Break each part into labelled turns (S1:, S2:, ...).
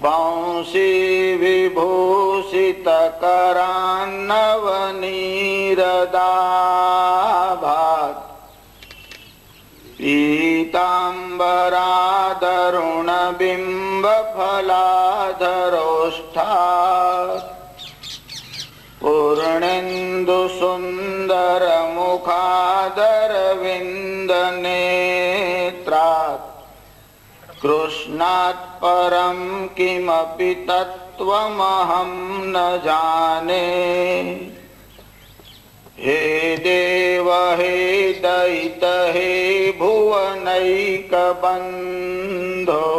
S1: वंशी विभूषित करान्नवनीरदाभात् पीताम्बरादरुण बिंब फलाधरोष्ठात् पूर्णेन्दु सुंदर मुखादरविंद नेत्रात् कृष्णात् परं किमपि तत्त्वमहं न जाने। हे देव हे दैत हे भुवनैक बंधो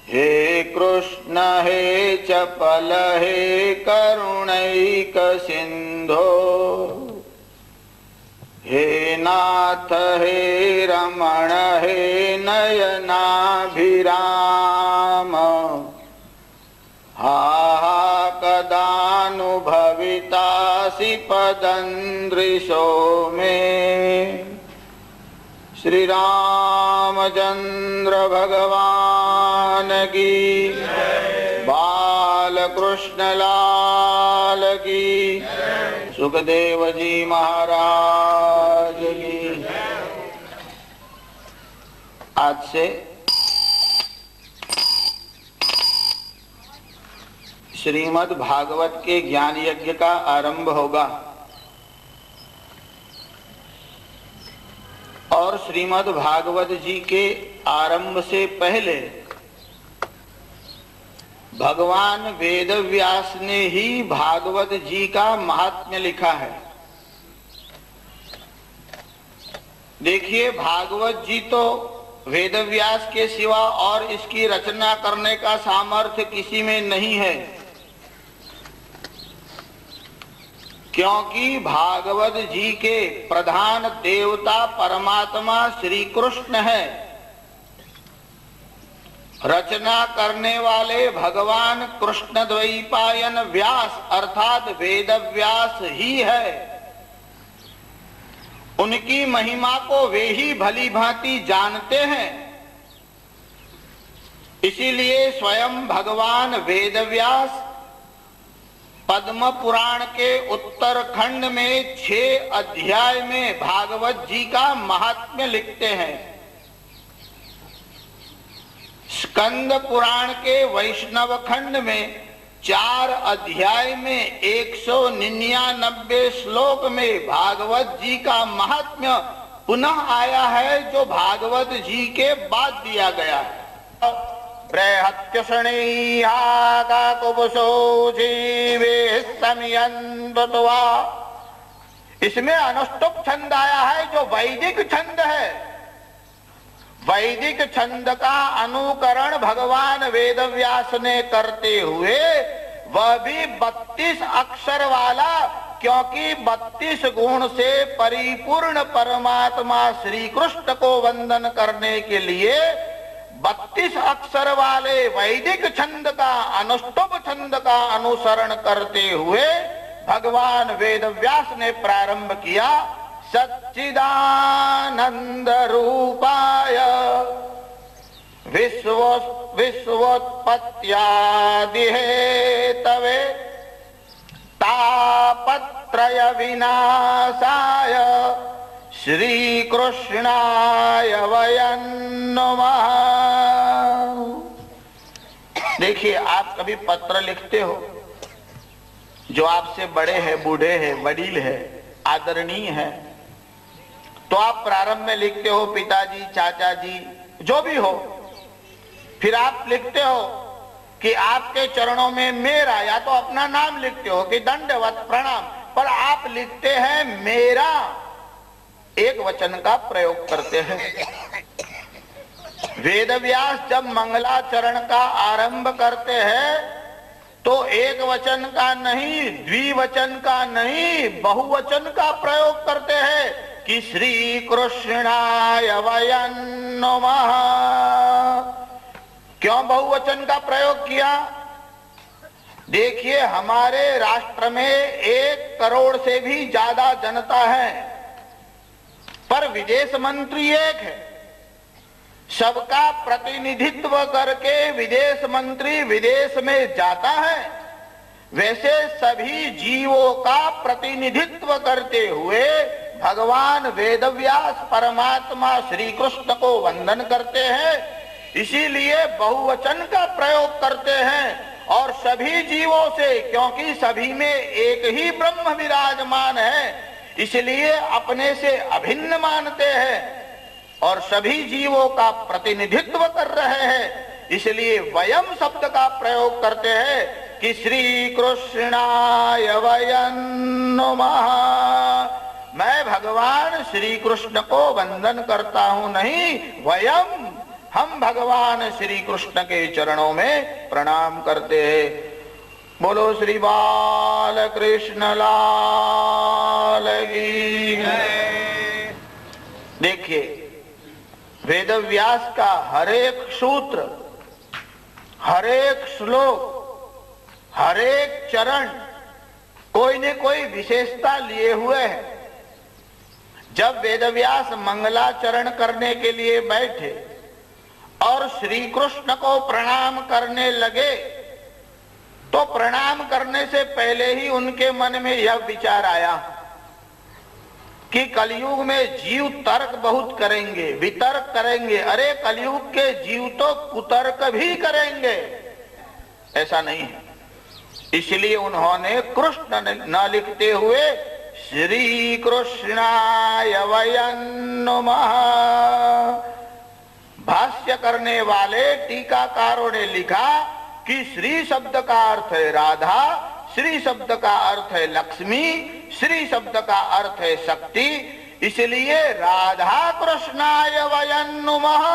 S1: हे कृष्ण हे चपल हे करुणैक सिंधो हे नाथ हे रमण हे नयनाभिराम हा कदानुभवितासि पदंदृशो मे। श्री रामचंद्र भगवान की बालकृष्ण लाल की सुखदेव जी महाराज की। आज से श्रीमद् भागवत के ज्ञान यज्ञ का आरंभ होगा और श्रीमद् भागवत जी के आरंभ से पहले भगवान वेदव्यास ने ही भागवत जी का महात्म्य लिखा है। देखिए, भागवत जी तो वेदव्यास के सिवा और इसकी रचना करने का सामर्थ्य किसी में नहीं है, क्योंकि भागवत जी के प्रधान देवता परमात्मा श्री कृष्ण है। रचना करने वाले भगवान कृष्ण द्वैपायन व्यास अर्थात वेद व्यास ही है। उनकी महिमा को वे ही भली भांति जानते हैं। इसीलिए स्वयं भगवान वेद व्यास पद्म पुराण के उत्तरखंड में 6 अध्याय में भागवत जी का महात्म्य लिखते हैं। स्कंद पुराण के वैष्णव खंड में 4 अध्याय में 199 श्लोक में भागवत जी का महात्म्य पुनः आया है, जो भागवत जी के बाद दिया गया है। इसमें अनुष्टुप छंद आया है, जो वैदिक छंद है। वैदिक छंद का अनुकरण भगवान वेदव्यास ने करते हुए वह भी 32 अक्षर वाला, क्योंकि 32 गुण से परिपूर्ण परमात्मा श्री कृष्ण को वंदन करने के लिए 32 अक्षर वाले वैदिक छंद का अनुष्टुप छंद का अनुसरण करते हुए भगवान वेदव्यास ने प्रारंभ किया। सच्चिदानंद रूपाय विश्वोत्पत्त्यादि हेतवे तापत्रय विनाशाय श्री कृष्णाय वयं नमः। देखिए, आप कभी पत्र लिखते हो, जो आपसे बड़े हैं, बूढ़े हैं, वडील है, आदरणीय है, तो आप प्रारंभ में लिखते हो पिताजी, चाचा जी, जो भी हो। फिर आप लिखते हो कि आपके चरणों में मेरा, या तो अपना नाम लिखते हो कि दंडवत प्रणाम, पर आप लिखते हैं मेरा, एक वचन का प्रयोग करते हैं। वेदव्यास जब मंगलाचरण का आरंभ करते हैं तो एक वचन का नहीं, द्विवचन का नहीं, बहुवचन का प्रयोग करते हैं कि श्री कृष्णाय वयं नमः। क्यों बहुवचन का प्रयोग किया? देखिए, हमारे राष्ट्र में 1 करोड़ से भी ज्यादा जनता है, पर विदेश मंत्री एक है। सबका प्रतिनिधित्व करके विदेश मंत्री विदेश में जाता है, वैसे सभी जीवों का प्रतिनिधित्व करते हुए भगवान वेदव्यास परमात्मा श्री कृष्ण को वंदन करते हैं। इसीलिए बहुवचन का प्रयोग करते हैं और सभी जीवों से, क्योंकि सभी में एक ही ब्रह्म विराजमान है, इसलिए अपने से अभिन्न मानते हैं और सभी जीवों का प्रतिनिधित्व कर रहे हैं। इसलिए वयम शब्द का प्रयोग करते हैं कि श्री कृष्णाय वयं नमः। मैं भगवान श्री कृष्ण को वंदन करता हूं, नहीं वयम, हम भगवान श्री कृष्ण के चरणों में प्रणाम करते हैं। बोलो श्री बाल कृष्ण लाल की जय। देखिए, वेदव्यास का हर एक सूत्र, हर एक श्लोक, हर एक चरण कोई न कोई विशेषता लिए हुए है। जब वेदव्यास मंगलाचरण करने के लिए बैठे और श्री कृष्ण को प्रणाम करने लगे, तो प्रणाम करने से पहले ही उनके मन में यह विचार आया कि कलयुग में जीव तर्क बहुत करेंगे, वितर्क करेंगे। अरे कलयुग के जीव तो कुतर्क भी करेंगे, ऐसा नहीं है। इसलिए उन्होंने कृष्ण न लिखते हुए श्री कृष्णाय वयं नमः। भाष्य करने वाले टीकाकारों ने लिखा कि श्री शब्द का अर्थ है राधा, श्री शब्द का अर्थ है लक्ष्मी, श्री शब्द का अर्थ है शक्ति। इसलिए राधा कृष्णाय वयं नमः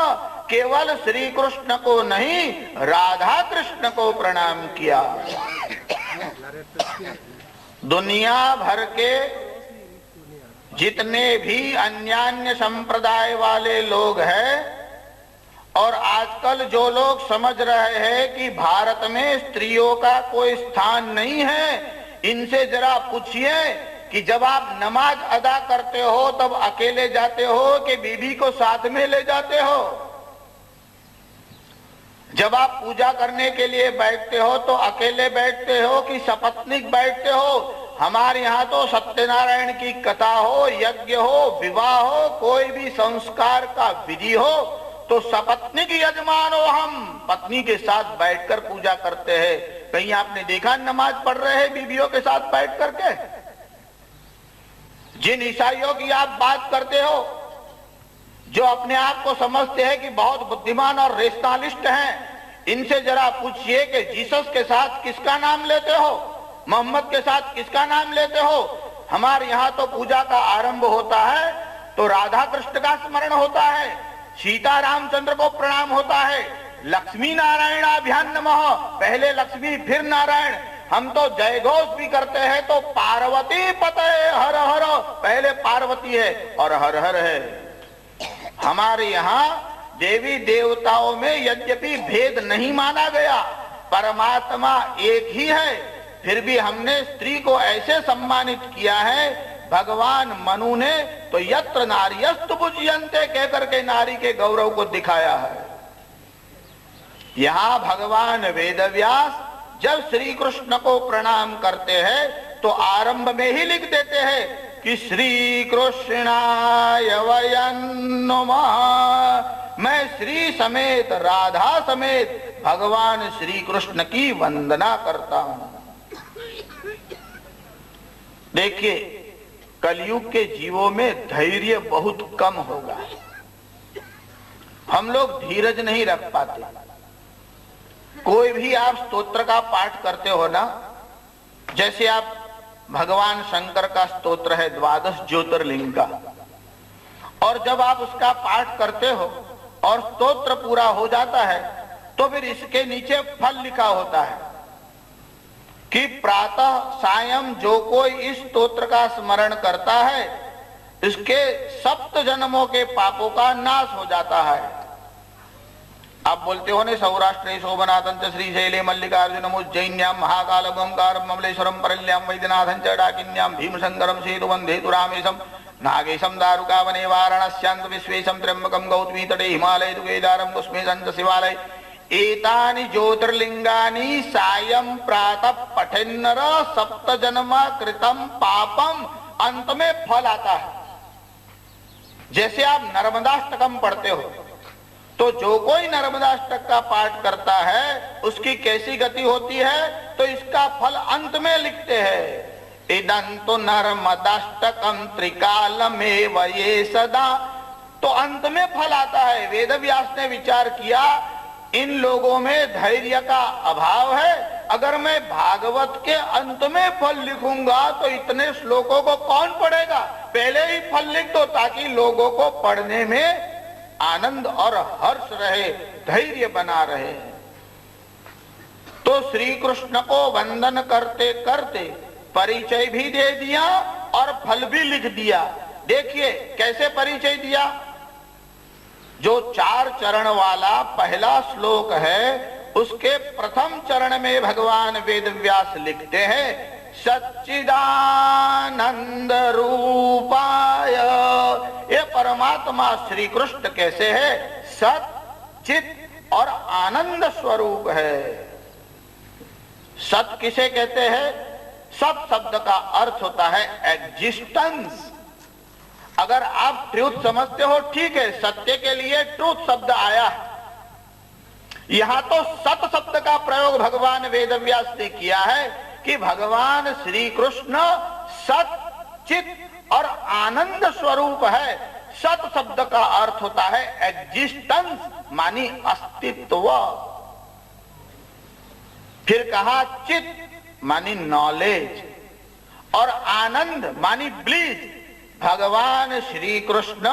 S1: केवल श्री कृष्ण को नहीं, राधा कृष्ण को प्रणाम किया। दुनिया भर के जितने भी अन्यान्य संप्रदाय वाले लोग हैं और आजकल जो लोग समझ रहे हैं कि भारत में स्त्रियों का कोई स्थान नहीं है, इनसे जरा पूछिए कि जब आप नमाज अदा करते हो तब अकेले जाते हो कि बीवी को साथ में ले जाते हो? जब आप पूजा करने के लिए बैठते हो तो अकेले बैठते हो कि सपत्नीक बैठते हो? हमारे यहाँ तो सत्यनारायण की कथा हो, यज्ञ हो, विवाह हो, कोई भी संस्कार का विधि हो तो सपत्नी की यजमान हो, हम पत्नी के साथ बैठकर पूजा करते हैं। कहीं आपने देखा नमाज पढ़ रहे हैं बीवियों के साथ बैठ करके? जिन ईसाइयों की आप बात करते हो, जो अपने आप को समझते हैं कि बहुत बुद्धिमान और रेशनलिस्ट हैं, इनसे जरा पूछिए कि जीसस के साथ किसका नाम लेते हो, मोहम्मद के साथ किसका नाम लेते हो? हमारे यहाँ तो पूजा का आरंभ होता है तो राधा कृष्ण का स्मरण होता है, सीता रामचंद्र को प्रणाम होता है, लक्ष्मी नारायणाभ्याम नमः, पहले लक्ष्मी फिर नारायण। हम तो जय घोष भी करते हैं तो पार्वती पते हर हर, पहले पार्वती है और हर हर है। हमारे यहाँ देवी देवताओं में यद्यपि भेद नहीं माना गया, परमात्मा एक ही है, फिर भी हमने स्त्री को ऐसे सम्मानित किया है। भगवान मनु ने तो यत्र नार्यस्तु पूज्यन्ते कहकर के नारी के गौरव को दिखाया है। यहाँ भगवान वेदव्यास जब श्री कृष्ण को प्रणाम करते हैं तो आरंभ में ही लिख देते हैं कि श्री कृष्णाय वयं नमः। मैं श्री समेत, राधा समेत भगवान श्री कृष्ण की वंदना करता हूं। देखिए, कलयुग के जीवों में धैर्य बहुत कम होगा। हम लोग धीरज नहीं रख पाते। कोई भी आप स्तोत्र का पाठ करते हो ना, जैसे आप भगवान शंकर का स्तोत्र है 12 ज्योतिर्लिंग का, और जब आप उसका पाठ करते हो और स्तोत्र पूरा हो जाता है तो फिर इसके नीचे फल लिखा होता है कि प्रातः सायं जो कोई इस स्तोत्र का स्मरण करता है इसके 7 जन्मों के पापों का नाश हो जाता है। आप बोलते हो ने सौराष्ट्रे शोभनाथं श्रीशैले मल्लिकार्जुन उज्जैन्याम महाकाल ओंकार ममलेश्वरम परल्याम वैद्यनाथं च डाकिन्याम भीमशंकरम सेतु वंदे तु रामेशम नागेशम दारुकावने वाराणस्यांत विश्वेशम त्र्यंबकम गौतमी तटे हिमालय केदारम कुस्मे संत शिवालय एतानि ज्योतिर्लिंगानि सायं प्रातः पठेन्नर सप्त जन्म कृतम पापम, अंत में फल आता है। जैसे आप नर्मदाष्टकम पढ़ते हो तो जो कोई नर्मदाष्टक का पाठ करता है उसकी कैसी गति होती है, तो इसका फल अंत में लिखते हैं। इदंतु नर्मदाष्टकम त्रिकालमेव ये सदा, तो अंत में फल आता है। वेदव्यास ने विचार किया इन लोगों में धैर्य का अभाव है, अगर मैं भागवत के अंत में फल लिखूंगा तो इतने श्लोकों को कौन पढ़ेगा, पहले ही फल लिख दो ताकि लोगों को पढ़ने में आनंद और हर्ष रहे, धैर्य बना रहे। तो श्री कृष्ण को वंदन करते करते परिचय भी दे दिया और फल भी लिख दिया। देखिए कैसे परिचय दिया। जो 4 चरण वाला पहला श्लोक है उसके प्रथम चरण में भगवान वेदव्यास लिखते हैं सच्चिदानंद रूपाय। ये परमात्मा श्री कृष्ण कैसे है, सत चित और आनंद स्वरूप है। सत किसे कहते हैं, सत शब्द का अर्थ होता है एग्जिस्टेंस। अगर आप ट्रूथ समझते हो ठीक है, सत्य के लिए ट्रूथ शब्द आया है। यहां तो सत शब्द का प्रयोग भगवान वेदव्यास ने किया है कि भगवान श्री कृष्ण सत चित और आनंद स्वरूप है। सत शब्द का अर्थ होता है एग्जिस्टेंस, मानी अस्तित्व। फिर कहा चित मानी नॉलेज और आनंद मानी ब्लीज। भगवान Shri Krishna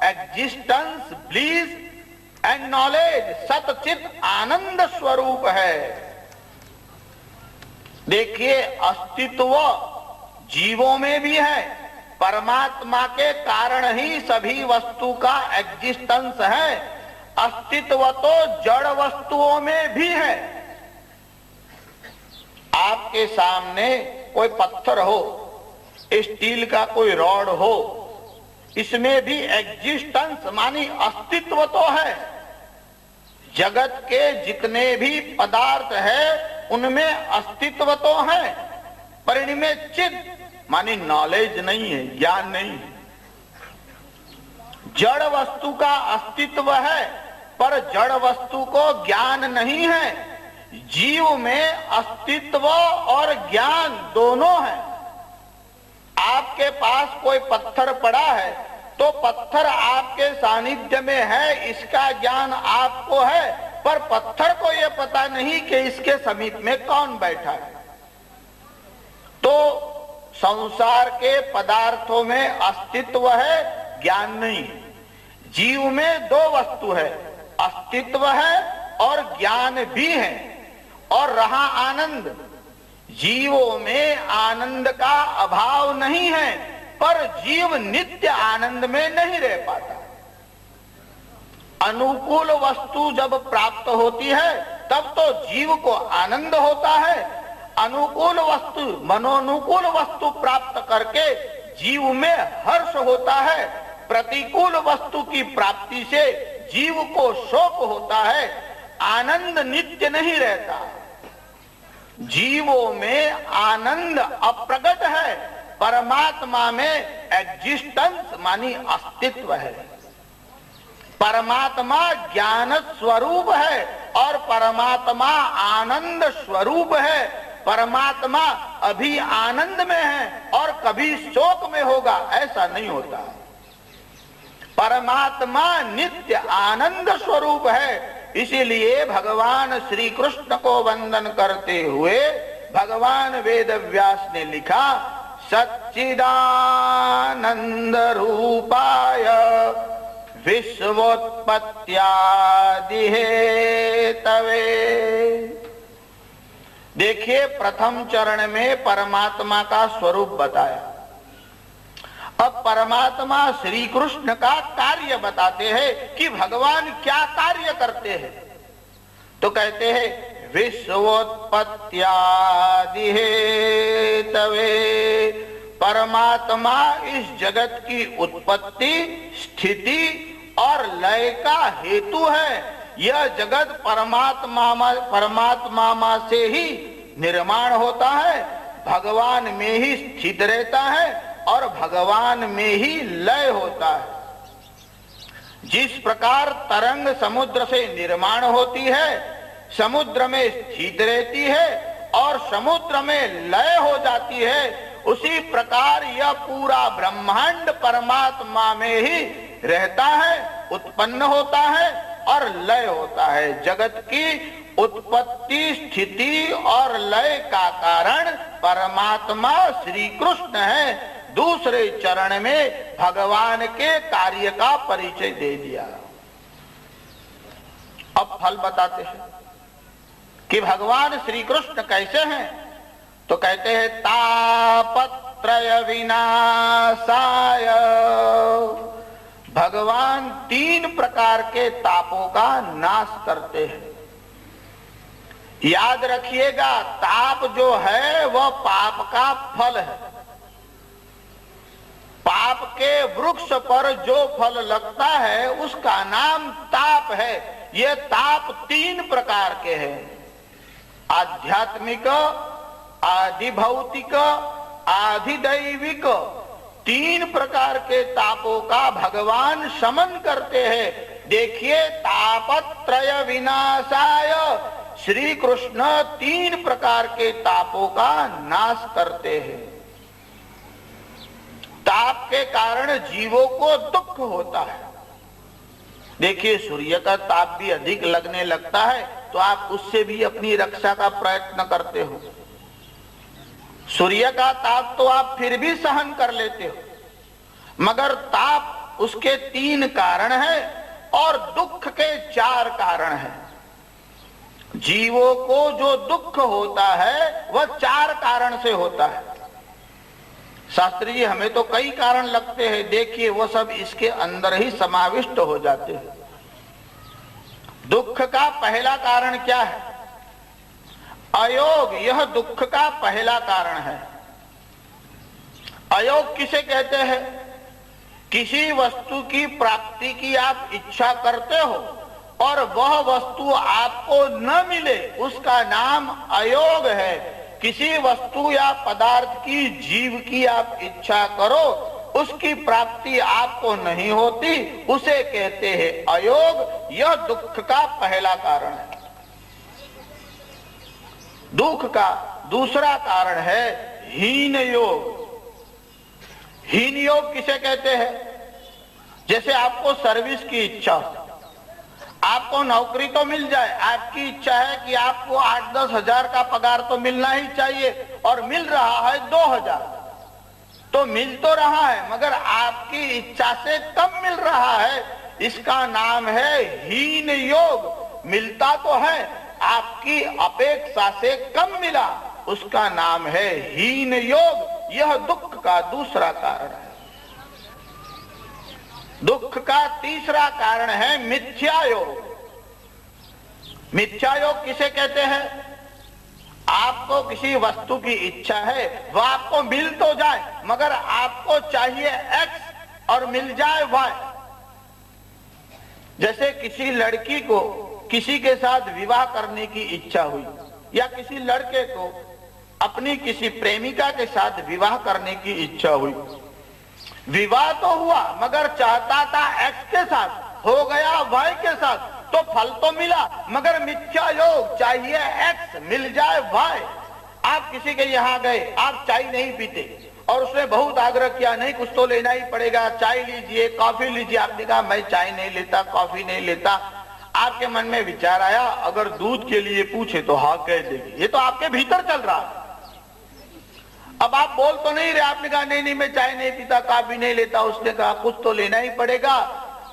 S1: existence, bliss and knowledge, सतचित आनंद स्वरूप है। देखिए अस्तित्व जीवों में भी है, परमात्मा के कारण ही सभी वस्तु का एग्जिस्टेंस है। अस्तित्व तो जड़ वस्तुओं में भी है। आपके सामने कोई पत्थर हो, स्टील का कोई रॉड हो, इसमें भी एग्जिस्टेंस मानी अस्तित्व तो है। जगत के जितने भी पदार्थ है उनमें अस्तित्व तो है, पर इनमें चित मानी नॉलेज नहीं है, ज्ञान नहीं है। जड़ वस्तु का अस्तित्व है पर जड़ वस्तु को ज्ञान नहीं है। जीव में अस्तित्व और ज्ञान दोनों है। आपके पास कोई पत्थर पड़ा है तो पत्थर आपके सानिध्य में है, इसका ज्ञान आपको है, पर पत्थर को यह पता नहीं कि इसके समीप में कौन बैठा है। तो संसार के पदार्थों में अस्तित्व है, ज्ञान नहीं है। जीव में 2 वस्तु है, अस्तित्व है और ज्ञान भी है। और रहा आनंद, जीवों में आनंद का अभाव नहीं है, पर जीव नित्य आनंद में नहीं रह पाता। अनुकूल वस्तु जब प्राप्त होती है तब तो जीव को आनंद होता है। अनुकूल वस्तु, मनोनुकूल वस्तु प्राप्त करके जीव में हर्ष होता है। प्रतिकूल वस्तु की प्राप्ति से जीव को शोक होता है। आनंद नित्य नहीं रहता। जीवों में आनंद अप्रगट है, परमात्मा में एग्जिस्टेंस मानी अस्तित्व है। परमात्मा ज्ञान स्वरूप है और परमात्मा आनंद स्वरूप है। परमात्मा अभी आनंद में है और कभी शोक में होगा, ऐसा नहीं होता। परमात्मा नित्य आनंद स्वरूप है। इसीलिए भगवान श्री कृष्ण को वंदन करते हुए भगवान वेदव्यास ने लिखा सच्चिदानंद रूपाय विश्वोत्पत्त्यादि हेतवे। देखिए प्रथम चरण में परमात्मा का स्वरूप बताया। अब परमात्मा श्री कृष्ण का कार्य बताते हैं कि भगवान क्या कार्य करते हैं। तो कहते हैं विश्वोत्पत्त्यादि हेतवे परमात्मा इस जगत की उत्पत्ति, स्थिति और लय का हेतु है। यह जगत परमात्मा से ही निर्माण होता है, भगवान में ही स्थित रहता है और भगवान में ही लय होता है। जिस प्रकार तरंग समुद्र से निर्माण होती है, समुद्र में स्थित रहती है और समुद्र में लय हो जाती है, उसी प्रकार यह पूरा ब्रह्मांड परमात्मा में ही रहता है, उत्पन्न होता है और लय होता है। जगत की उत्पत्ति, स्थिति और लय का कारण परमात्मा श्री कृष्ण है। दूसरे चरण में भगवान के कार्य का परिचय दे दिया। अब फल बताते हैं कि भगवान श्री कृष्ण कैसे हैं। तो कहते हैं तापत्रय विनाशाय। भगवान 3 प्रकार के तापों का नाश करते हैं। याद रखिएगा, ताप जो है वह पाप का फल है। पाप के वृक्ष पर जो फल लगता है उसका नाम ताप है। ये ताप 3 प्रकार के हैं, आध्यात्मिक, आधिभौतिक, आधिदैविक। 3 प्रकार के तापों का भगवान शमन करते हैं। देखिए, तापत्रय विनाशाय श्री कृष्ण 3 प्रकार के तापों का नाश करते हैं। ताप के कारण जीवों को दुख होता है। देखिए, सूर्य का ताप भी अधिक लगने लगता है तो आप उससे भी अपनी रक्षा का प्रयत्न करते हो। सूर्य का ताप तो आप फिर भी सहन कर लेते हो, मगर ताप उसके 3 कारण है और दुख के 4 कारण है। जीवों को जो दुख होता है वह 4 कारण से होता है। शास्त्री जी, हमें तो कई कारण लगते हैं। देखिए, वो सब इसके अंदर ही समाविष्ट हो जाते हैं। दुख का पहला कारण क्या है? अयोग। यह दुख का पहला कारण है। अयोग किसे कहते हैं? किसी वस्तु की प्राप्ति की आप इच्छा करते हो और वह वस्तु आपको न मिले, उसका नाम अयोग है। किसी वस्तु या पदार्थ की, जीव की आप इच्छा करो, उसकी प्राप्ति आपको नहीं होती, उसे कहते हैं अयोग। यह दुख का पहला कारण है। दुख का दूसरा कारण है हीन योग। हीन योग किसे कहते हैं? जैसे आपको सर्विस की इच्छा हो, आपको नौकरी तो मिल जाए, आपकी इच्छा है कि आपको 8-10 हजार का पगार तो मिलना ही चाहिए और मिल रहा है 2000, तो मिल तो रहा है मगर आपकी इच्छा से कम मिल रहा है, इसका नाम है हीन योग। मिलता तो है, आपकी अपेक्षा से कम मिला, उसका नाम है हीन योग। यह दुख का दूसरा कारण है। दुख का तीसरा कारण है मिथ्या योग। मिथ्या योग किसे कहते हैं? आपको किसी वस्तु की इच्छा है, वह आपको मिल तो जाए मगर आपको चाहिए X और मिल जाए Y। जैसे किसी लड़की को किसी के साथ विवाह करने की इच्छा हुई या किसी लड़के को अपनी किसी प्रेमिका के साथ विवाह करने की इच्छा हुई। विवाह तो हुआ मगर चाहता था X के साथ, हो गया Y के साथ, तो फल तो मिला मगर मिथ्या योग, चाहिए X मिल जाए Y। आप किसी के यहाँ गए, आप चाय नहीं पीते और उसने बहुत आग्रह किया, नहीं कुछ तो लेना ही पड़ेगा, चाय लीजिए, कॉफी लीजिए। आपने कहा मैं चाय नहीं लेता, कॉफी नहीं लेता। आपके मन में विचार आया, अगर दूध के लिए पूछे तो हाँ कह देगी। ये तो आपके भीतर चल रहा है। अब आप बोल तो नहीं रहे, आपने कहा नहीं नहीं मैं चाय नहीं पीता, कॉफी नहीं लेता। उसने कहा कुछ तो लेना ही पड़ेगा।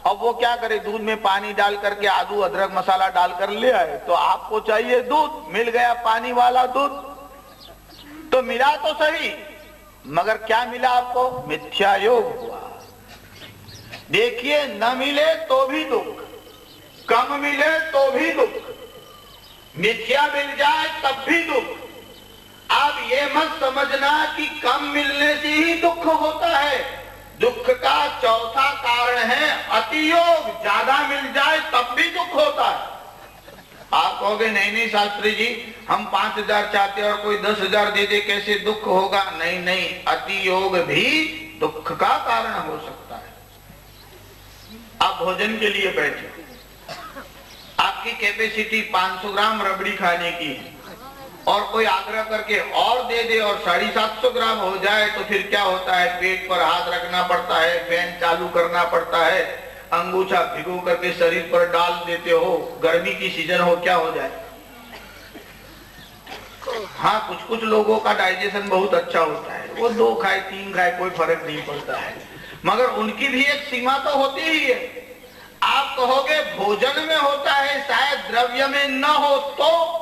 S1: अब वो क्या करे, दूध में पानी डाल करके आदू अदरक मसाला डाल कर ले आए। तो आपको चाहिए दूध, मिल गया पानी वाला दूध। तो मिला तो सही मगर क्या मिला आपको? मिथ्या योग हुआ। देखिए, न मिले तो भी दुख, कम मिले तो भी दुख, मिथ्या मिल जाए तब भी दुख। आप आप ये मत समझना कि कम मिलने से ही दुख होता है। दुख का चौथा कारण है अतियोग, ज्यादा मिल जाए तब भी दुख होता है। आप कहोगे नहीं नहीं शास्त्री जी, हम 5,000 चाहते और कोई 10,000 दे दे, कैसे दुख होगा? नहीं नहीं, अतियोग भी दुख का कारण हो सकता है। आप भोजन के लिए बैठे, आपकी कैपेसिटी 500 ग्राम रबड़ी खाने की है और कोई आग्रह करके और दे दे और 750 ग्राम हो जाए तो फिर क्या होता है? पेट पर हाथ रखना पड़ता है, फैन चालू करना पड़ता है, अंगूठा भिगो करके शरीर पर डाल देते हो, गर्मी की सीजन हो, क्या हो जाए? हाँ, कुछ कुछ लोगों का डाइजेशन बहुत अच्छा होता है, वो 2 खाए 3 खाए कोई फर्क नहीं पड़ता है, मगर उनकी भी एक सीमा तो होती ही है। आप कहोगे भोजन में होता है, शायद द्रव्य में न हो, तो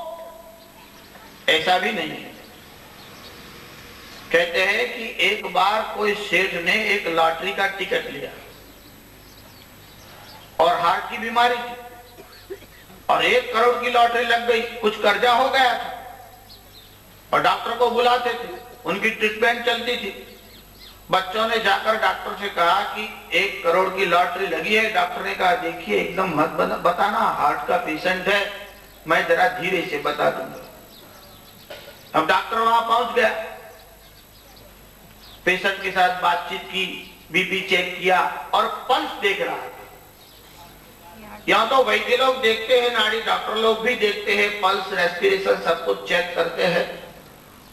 S1: ऐसा भी नहीं है। कहते हैं कि एक बार कोई सेठ ने एक लॉटरी का टिकट लिया और हार्ट की बीमारी थी और 1 करोड़ की लॉटरी लग गई, कुछ कर्जा हो गया था और डॉक्टर को बुलाते थे, उनकी ट्रीटमेंट चलती थी। बच्चों ने जाकर डॉक्टर से कहा कि 1 करोड़ की लॉटरी लगी है। डॉक्टर ने कहा देखिए एकदम मत बताना, हार्ट का पेशेंट है, मैं जरा धीरे से बता दूंगा। अब डॉक्टर वहां पहुंच गया, पेशेंट के साथ बातचीत की, बीपी चेक किया और पल्स देख रहा है। यहां तो वैद्य लोग देखते हैं, नाड़ी डॉक्टर लोग भी देखते हैं, पल्स रेस्पिरेशन सब कुछ चेक करते हैं।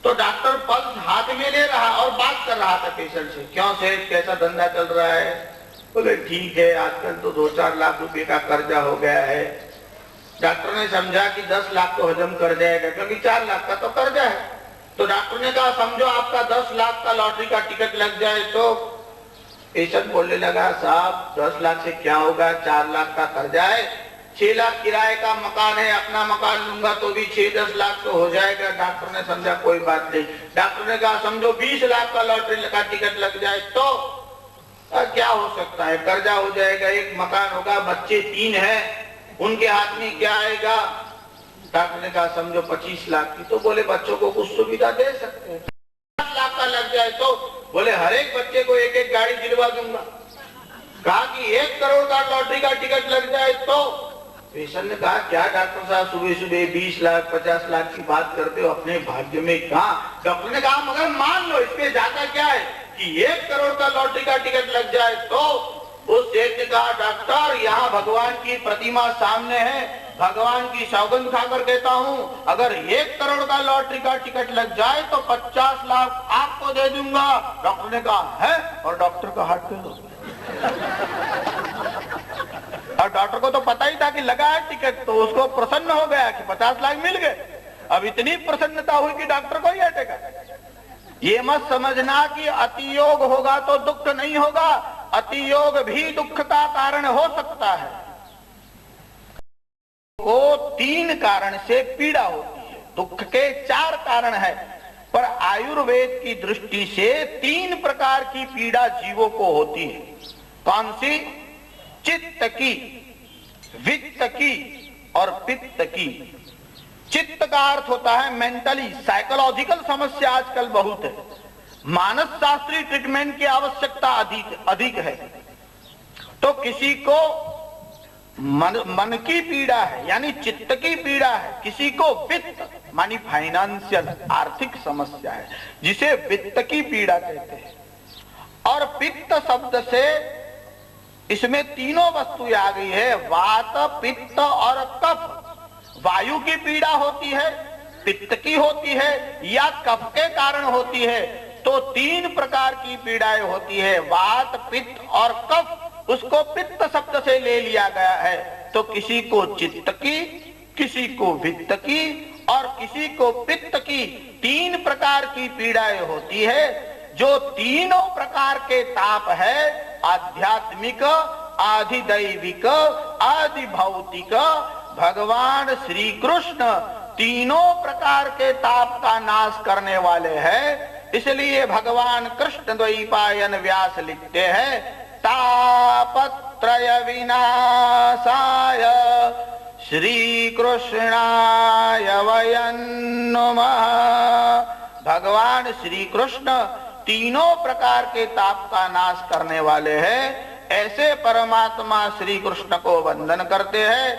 S1: तो डॉक्टर पल्स हाथ में ले रहा और बात कर रहा था पेशेंट से, क्यों सेठ, कैसा धंधा चल रहा है? बोले ठीक है, आजकल तो 2-4 लाख रुपए का कर्जा हो गया है। डॉक्टर ने समझा कि 10 लाख तो हजम कर जाएगा, क्योंकि 4 लाख का तो कर्जा है। तो डॉक्टर ने कहा समझो आपका 10 लाख का लॉटरी का टिकट लग जाए तो? पेशेंट बोलने लगा साहब 10 लाख से क्या होगा, 4 लाख का कर्जा है, 6 लाख किराए का मकान है, अपना मकान लूंगा तो भी 6-10 लाख तो हो जाएगा। डॉक्टर ने समझा कोई बात नहीं। डॉक्टर ने कहा समझो 20 लाख का लॉटरी का टिकट लग जाए तो? क्या हो सकता है, कर्जा हो जाएगा, 1 मकान होगा, बच्चे 3 हैं, उनके हाथ में क्या आएगा? डॉक्टर ने कहा समझो 25 लाख की। तो बोले बच्चों को कुछ सुविधा दे सकते हैं। 50 लाख का लग जाए तो? बोले हर एक बच्चे को 1-1 गाड़ी दिलवा दूंगा। कहा कि 1 करोड़ का लॉटरी का टिकट लग जाए तो? पेशेंट ने कहा क्या डॉक्टर साहब सुबह सुबह 20 लाख 50 लाख की बात करते हो, अपने भाग्य में कहा? डॉक्टर ने कहा मगर मान लो इसमें ज्यादा क्या है कि 1 करोड़ का लॉटरी का टिकट लग जाए तो? उस सेठ ने कहा डॉक्टर यहाँ भगवान की प्रतिमा सामने है, भगवान की सौगंध खाकर कहता हूँ अगर 1 करोड़ का लॉटरी का टिकट लग जाए तो 50 लाख आपको दे दूंगा। डॉक्टर ने कहा है, और डॉक्टर का हार्ट फेल हो गया। और डॉक्टर को तो पता ही था कि लगा है टिकट, तो उसको प्रसन्न हो गया कि 50 लाख मिल गए। अब इतनी प्रसन्नता हुई कि डॉक्टर को ही अटैक आ गया। ये मत समझना कि अतियोग होगा तो दुख नहीं होगा, अतियोग भी दुख का कारण हो सकता है। को 3 कारण से पीड़ा होती है, दुख के 4 कारण है, पर आयुर्वेद की दृष्टि से 3 प्रकार की पीड़ा जीवों को होती है। कौन सी? चित्त की, वित्त की और पित्त की। चित्त का अर्थ होता है मेंटली, साइकोलॉजिकल समस्या आजकल बहुत है, मानस शास्त्रीय ट्रीटमेंट की आवश्यकता अधिक है। तो किसी को मन की पीड़ा है यानी चित्त की पीड़ा है, किसी को वित्त मानी फाइनेंशियल आर्थिक समस्या है जिसे वित्त की पीड़ा कहते हैं। और पित्त शब्द से इसमें तीनों वस्तुएं आ गई है, वात, पित्त और कफ। वायु की पीड़ा होती है, पित्त की होती है या कफ के कारण होती है। तो 3 प्रकार की पीड़ाएं होती है, वात, पित्त और कफ। उसको पित्त शब्द से ले लिया गया है। तो किसी को चित्त की, किसी को वित्त की और किसी को पित्त की 3 प्रकार की पीड़ाएं होती है। जो तीनों प्रकार के ताप है, आध्यात्मिक, आधिदैविक, आदि भौतिक, भगवान श्री कृष्ण तीनों प्रकार के ताप का नाश करने वाले हैं। इसलिए भगवान कृष्ण द्वैपायन व्यास लिखते हैं, तापत्रय विनाशाय श्री कृष्णाय वयं नमः। भगवान श्री कृष्ण तीनों प्रकार के ताप का नाश करने वाले हैं, ऐसे परमात्मा श्री कृष्ण को वंदन करते हैं।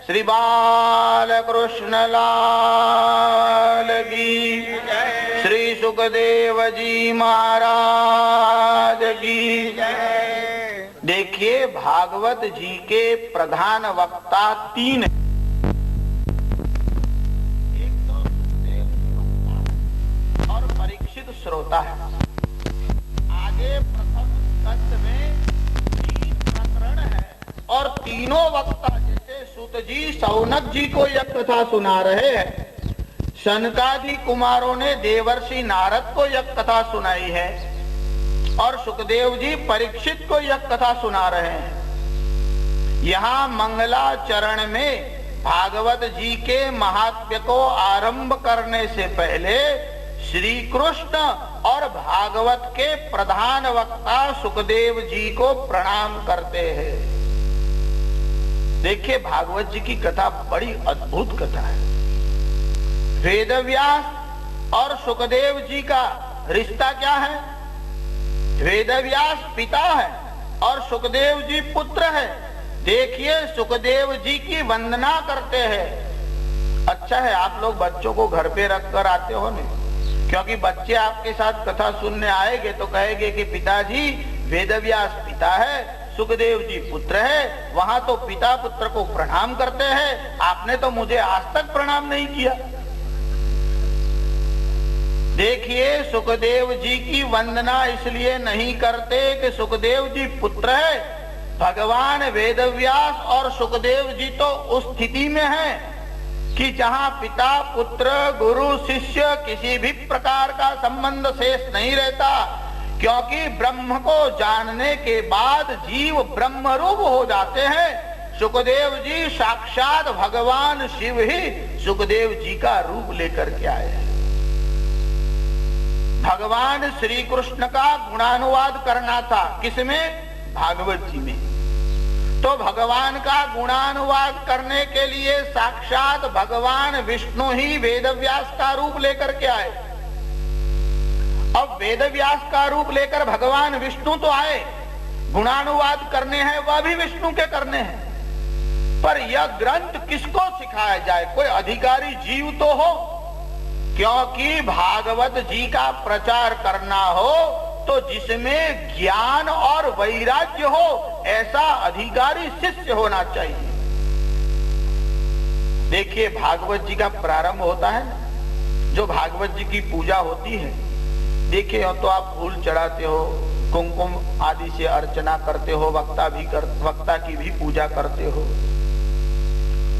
S1: श्री बाल कृष्ण लाल की जय, श्री सुखदेव जी महाराज की जय। देखिए, भागवत जी के प्रधान वक्ता तीन हैं। एक तो सुखदेव जी और परीक्षित श्रोता है। आगे प्रथम स्कंद में 3 प्रकरण है और तीनों वक्ता सूत जी सौनक जी को यह कथा सुना रहे हैं। सनकादि कुमारों ने देवर्षि नारद को यह कथा सुनाई है और सुखदेव जी परीक्षित को यह कथा सुना रहे हैं। यहाँ मंगलाचरण में भागवत जी के महात्म्य को आरंभ करने से पहले श्री कृष्ण और भागवत के प्रधान वक्ता सुखदेव जी को प्रणाम करते हैं। देखिए, भागवत जी की कथा बड़ी अद्भुत कथा है। वेदव्यास और सुखदेव जी का रिश्ता क्या है? वेदव्यास पिता है और सुखदेव जी पुत्र है। देखिए, सुखदेव जी की वंदना करते हैं। अच्छा है आप लोग बच्चों को घर पे रख कर आते हो नहीं, क्योंकि बच्चे आपके साथ कथा सुनने आएंगे तो कहेंगे कि पिताजी वेदव्यास पिता है, सुखदेव जी पुत्र है। वहां तो पिता पुत्र को प्रणाम करते हैं, आपने तो मुझे आज तक प्रणाम नहीं किया। देखिए, सुखदेव जी की वंदना इसलिए नहीं करते कि सुखदेव जी पुत्र है। भगवान वेदव्यास और सुखदेव जी तो उस स्थिति में हैं कि जहां पिता पुत्र गुरु शिष्य किसी भी प्रकार का संबंध शेष नहीं रहता, क्योंकि ब्रह्म को जानने के बाद जीव ब्रह्म रूप हो जाते हैं। सुखदेव जी साक्षात भगवान शिव ही सुखदेव जी का रूप लेकर के आए हैं। भगवान श्री कृष्ण का गुणानुवाद करना था, किसमें? भागवत जी में। तो भगवान का गुणानुवाद करने के लिए साक्षात भगवान विष्णु ही वेदव्यास का रूप लेकर के आए। अब वेदव्यास का रूप लेकर भगवान विष्णु तो आए, गुणानुवाद करने हैं वह भी विष्णु के करने हैं, पर यह ग्रंथ किसको सिखाया जाए? कोई अधिकारी जीव तो हो, क्योंकि भागवत जी का प्रचार करना हो तो जिसमें ज्ञान और वैराग्य हो, ऐसा अधिकारी शिष्य होना चाहिए। देखिए, भागवत जी का प्रारंभ होता है ना, जो भागवत जी की पूजा होती है, देखिए तो आप फूल चढ़ाते हो, कुमकुम आदि से अर्चना करते हो, वक्ता की भी पूजा करते हो।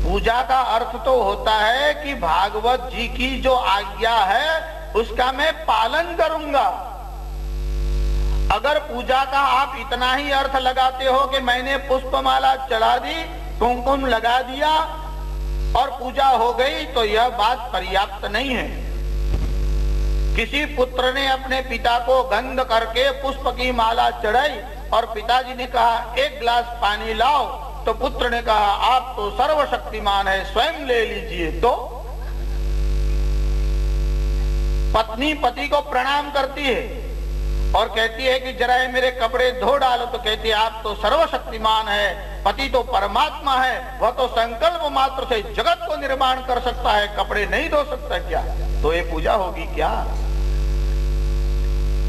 S1: पूजा का अर्थ तो होता है कि भागवत जी की जो आज्ञा है उसका मैं पालन करूंगा। अगर पूजा का आप इतना ही अर्थ लगाते हो कि मैंने पुष्पमाला चढ़ा दी, कुमकुम लगा दिया और पूजा हो गई, तो यह बात पर्याप्त नहीं है। किसी पुत्र ने अपने पिता को गंध करके पुष्प की माला चढ़ाई और पिताजी ने कहा 1 गिलास पानी लाओ, तो पुत्र ने कहा आप तो सर्वशक्तिमान है, स्वयं ले लीजिए। तो पत्नी पति को प्रणाम करती है और कहती है कि जरा ये मेरे कपड़े धो डालो, तो कहती है आप तो सर्वशक्तिमान है, पति तो परमात्मा है, वह तो संकल्प मात्र से जगत को निर्माण कर सकता है, कपड़े नहीं धो सकता क्या? तो ये पूजा होगी क्या?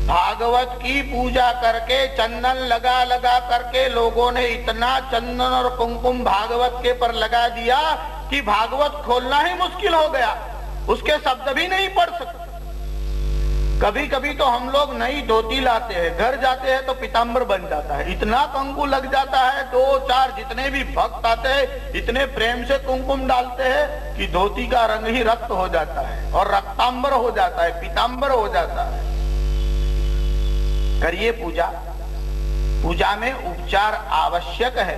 S1: भागवत की पूजा करके चंदन लगा लगा करके लोगों ने इतना चंदन और कुमकुम भागवत के पर लगा दिया कि भागवत खोलना ही मुश्किल हो गया, उसके शब्द भी नहीं पढ़ सकते। कभी कभी तो हम लोग नई धोती लाते हैं, घर जाते हैं तो पीताम्बर बन जाता है, इतना कंकु लग जाता है, 2-4 जितने भी भक्त आते हैं इतने प्रेम से कुमकुम डालते हैं कि धोती का रंग ही रक्त हो जाता है और रक्तांबर हो जाता है, पीताम्बर हो जाता है। करिए पूजा। पूजा में उपचार आवश्यक है।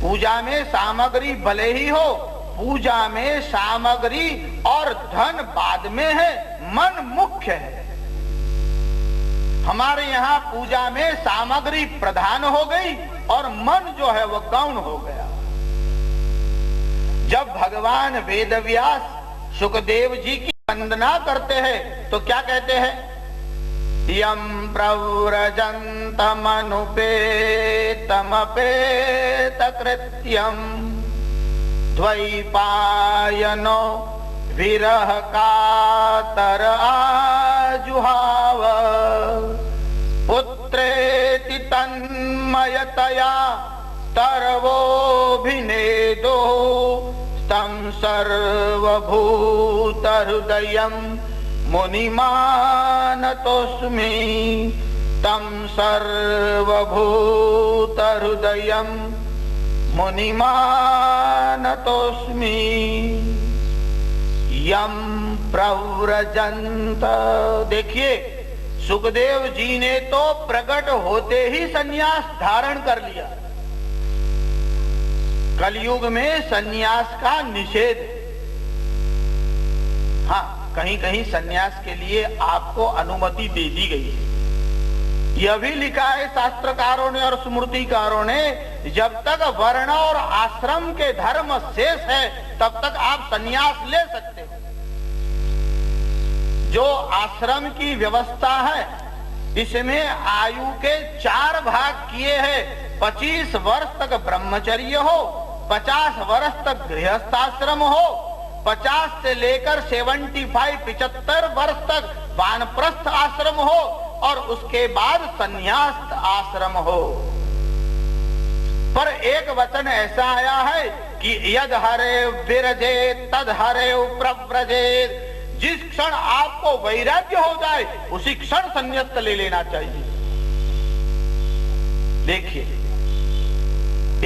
S1: पूजा में सामग्री भले ही हो, पूजा में सामग्री और धन बाद में है, मन मुख्य है। हमारे यहाँ पूजा में सामग्री प्रधान हो गई और मन जो है वह गौण हो गया। जब भगवान वेदव्यास सुखदेव जी की वंदना करते हैं तो क्या कहते हैं? यं प्रव्रजन्तमनुपेतमपेतकृत्यं द्वैपायनो विरह कातर आजुहाव पुत्रेति तन्मयतया तरवोभिनेदो तं सर्वभूतहृदयं मुनिमानतोऽस्मि तं सर्वभूतहृदयं मुनिमानतोऽस्मि यं प्रव्रजन्त। देखिए सुखदेव जी ने तो प्रकट होते ही सन्यास धारण कर लिया। कलयुग में सन्यास का निषेध, हाँ कहीं कहीं सन्यास के लिए आपको अनुमति दे दी गई है। यह भी लिखा है शास्त्रकारों ने और स्मृतिकारों ने, जब तक वर्ण और आश्रम के धर्म शेष है तब तक आप सन्यास ले सकते हो। जो आश्रम की व्यवस्था है इसमें आयु के 4 भाग किए हैं। 25 वर्ष तक ब्रह्मचर्य हो, 50 वर्ष तक गृहस्थाश्रम हो, 50 से लेकर 75 वर्ष तक वानप्रस्थ आश्रम हो और उसके बाद संन्यास आश्रम हो। पर एक वचन ऐसा आया है कि यद हरे विरजे तद हरे प्रव्रजेत। जिस क्षण आपको वैराग्य हो जाए उसी क्षण संन्यास ले लेना चाहिए। देखिए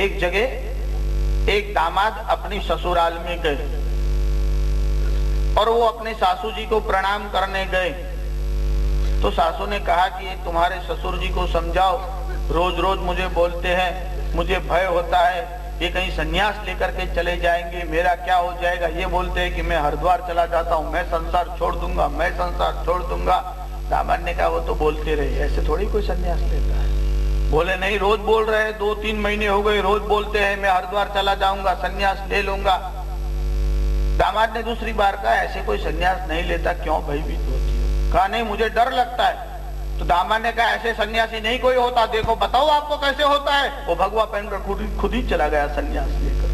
S1: एक जगह एक दामाद अपनी ससुराल में गए और वो अपने सासू जी को प्रणाम करने गए। तो सासू ने कहा कि तुम्हारे ससुर जी को समझाओ, रोज रोज मुझे बोलते हैं, मुझे भय होता है ये कहीं सन्यास लेकर के चले जाएंगे, मेरा क्या हो जाएगा। ये बोलते हैं कि मैं हरिद्वार चला जाता हूँ, मैं संसार छोड़ दूंगा, मैं संसार छोड़ दूंगा। दामाद ने कहा वो तो बोलते रहे, ऐसे थोड़ी कोई सन्यास लेता है। बोले नहीं, रोज बोल रहे हैं, 2-3 महीने हो गए, रोज बोलते हैं मैं हरिद्वार चला जाऊंगा, सन्यास ले लूंगा। दामाद ने दूसरी बार कहा ऐसे कोई सन्यास नहीं लेता, क्यों भयभीत होती हो? कहा नहीं मुझे डर लगता है। तो दामाद ने कहा ऐसे सन्यासी नहीं कोई होता, देखो बताओ आपको कैसे होता है। वो भगवा पहनकर खुद ही चला गया सन्यास लेकर।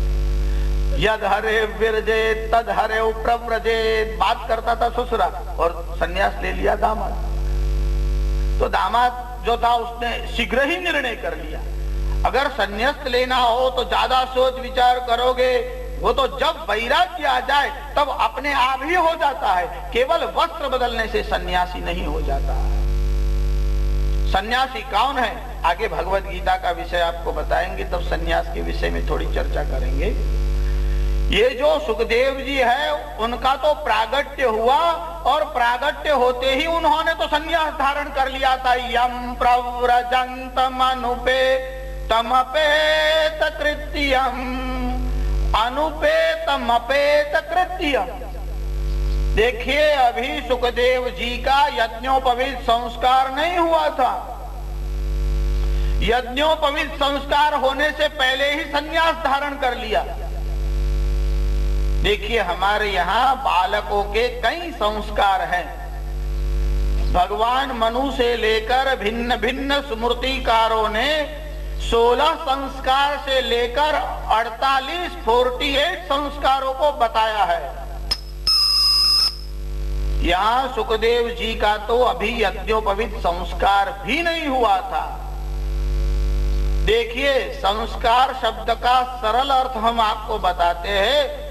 S1: यद हरे विरजे तद हरे प्रव्रजे, बात करता था ससुरा और सन्यास ले लिया दामाद। तो दामाद जो था उसने शीघ्र ही निर्णय कर लिया, अगर सन्यास लेना हो तो ज्यादा सोच विचार करोगे, वो तो जब वैराग्य आ जाए तब अपने आप ही हो जाता है। केवल वस्त्र बदलने से सन्यासी नहीं हो जाता। सन्यासी कौन है आगे भगवत गीता का विषय आपको बताएंगे, तब सन्यास के विषय में थोड़ी चर्चा करेंगे। ये जो सुखदेव जी है उनका तो प्रागट्य हुआ और प्रागट्य होते ही उन्होंने तो सन्यास धारण कर लिया था। यम प्रव्रजन्तमनुपेतमपेत कृत्यम अनुपेतमपेत कृत्यम। देखिए अभी सुखदेव जी का यज्ञोपवीत संस्कार नहीं हुआ था। यज्ञोपवीत संस्कार होने से पहले ही सन्यास धारण कर लिया। देखिए हमारे यहाँ बालकों के कई संस्कार हैं। भगवान मनु से लेकर भिन्न भिन्न स्मृतिकारों ने 16 संस्कार से लेकर 48 संस्कारों को बताया है। यहाँ सुखदेव जी का तो अभी यज्ञोपवीत संस्कार भी नहीं हुआ था। देखिए संस्कार शब्द का सरल अर्थ हम आपको बताते हैं,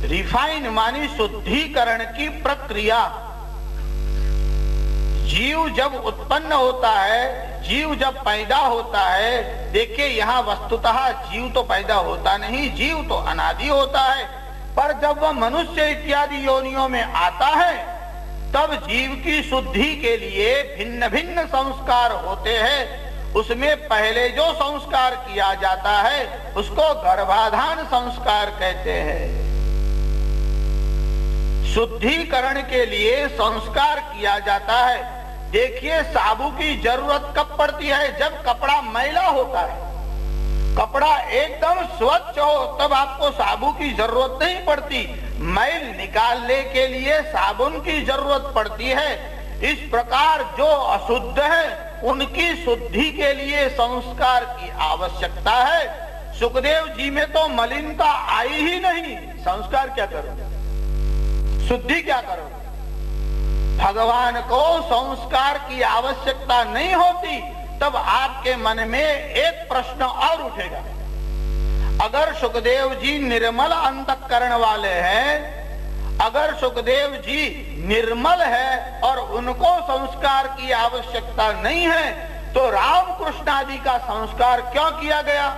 S1: रिफाइन मानी शुद्धिकरण की प्रक्रिया। जीव जब उत्पन्न होता है, जीव जब पैदा होता है, देखिए यहाँ वस्तुतः जीव तो पैदा होता नहीं, जीव तो अनादि होता है। पर जब वह मनुष्य इत्यादि योनियों में आता है तब जीव की शुद्धि के लिए भिन्न भिन्न संस्कार होते हैं। उसमें पहले जो संस्कार किया जाता है उसको गर्भाधान संस्कार कहते हैं। शुद्धिकरण के लिए संस्कार किया जाता है। देखिए साबु की जरूरत कब पड़ती है? जब कपड़ा मैला होता है। कपड़ा एकदम स्वच्छ हो तब आपको साबुन की जरूरत नहीं पड़ती, मैल निकालने के लिए साबुन की जरूरत पड़ती है। इस प्रकार जो अशुद्ध है उनकी शुद्धि के लिए संस्कार की आवश्यकता है। सुखदेव जी में तो मलिनता आई ही नहीं, संस्कार क्या करो, शुद्धि क्या करो। भगवान को संस्कार की आवश्यकता नहीं होती, तब आपके मन में एक प्रश्न और उठेगा। अगर सुखदेव जी निर्मल अंतःकरण वाले हैं, अगर सुखदेव जी निर्मल है और उनको संस्कार की आवश्यकता नहीं है, तो रामकृष्ण आदि का संस्कार क्यों किया गया?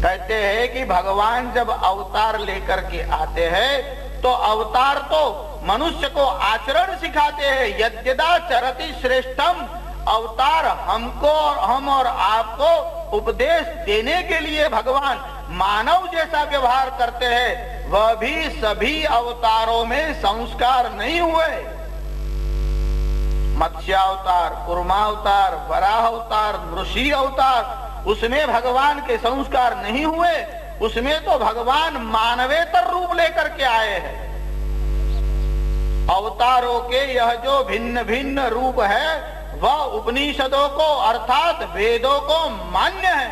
S1: कहते हैं कि भगवान जब अवतार लेकर के आते हैं तो अवतार तो मनुष्य को आचरण सिखाते हैं। यद्यदा चरति श्रेष्ठम, अवतार हमको और हम और आपको उपदेश देने के लिए भगवान मानव जैसा व्यवहार करते हैं। वह भी सभी अवतारों में संस्कार नहीं हुए। मत्स्यावतार, कूर्मावतार, वराह अवतार, नृषि अवतार, उसमें भगवान के संस्कार नहीं हुए। उसमें तो भगवान मानवेतर रूप लेकर के आए हैं। अवतारों के यह जो भिन्न भिन्न रूप है वह उपनिषदों को अर्थात वेदों को मान्य है।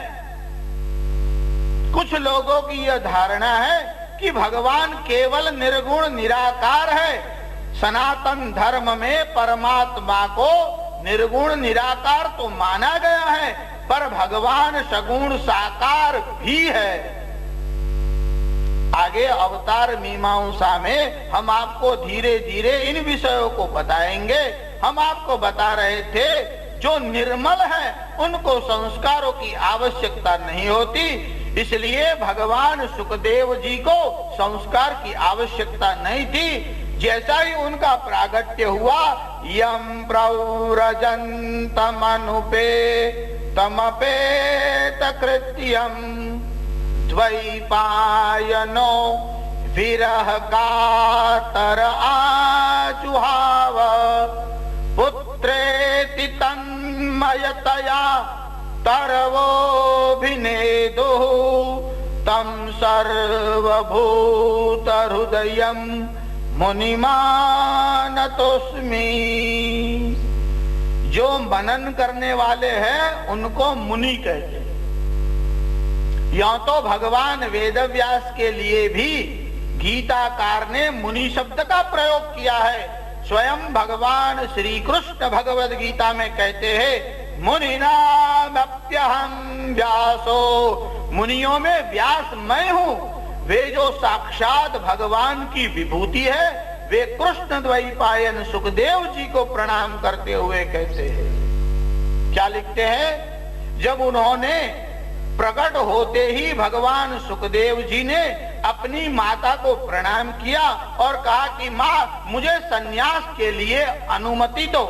S1: कुछ लोगों की यह धारणा है कि भगवान केवल निर्गुण निराकार है। सनातन धर्म में परमात्मा को निर्गुण निराकार तो माना गया है, पर भगवान सगुण साकार भी है। आगे अवतार मीमांसा में हम आपको धीरे धीरे इन विषयों को बताएंगे। हम आपको बता रहे थे जो निर्मल है उनको संस्कारों की आवश्यकता नहीं होती, इसलिए भगवान सुखदेव जी को संस्कार की आवश्यकता नहीं थी। जैसा ही उनका प्रागट्य हुआ, यम प्रव्रजन्तमनुपे तमपेत कृत्यम द्वैपायनो विरह कातर आजुहाव पुत्रेति तन्मयतया तरवोऽभिनेदुः तं सर्वभूत हृदयं मुनिमानतोस्मि। जो मनन करने वाले हैं उनको मुनि कहते हैं। यह तो भगवान वेदव्यास के लिए भी गीताकार ने मुनि शब्द का प्रयोग किया है। स्वयं भगवान श्री कृष्ण भगवद गीता में कहते हैं, मुनिनामप्यहं व्यासो, मुनियों में व्यास मैं हूँ। वे जो साक्षात भगवान की विभूति है, वे कृष्ण द्वैपायन सुखदेव जी को प्रणाम करते हुए कहते हैं। क्या लिखते हैं? जब उन्होंने प्रकट होते ही भगवान सुखदेव जी ने अपनी माता को प्रणाम किया और कहा कि माँ, मुझे सन्यास के लिए अनुमति दो।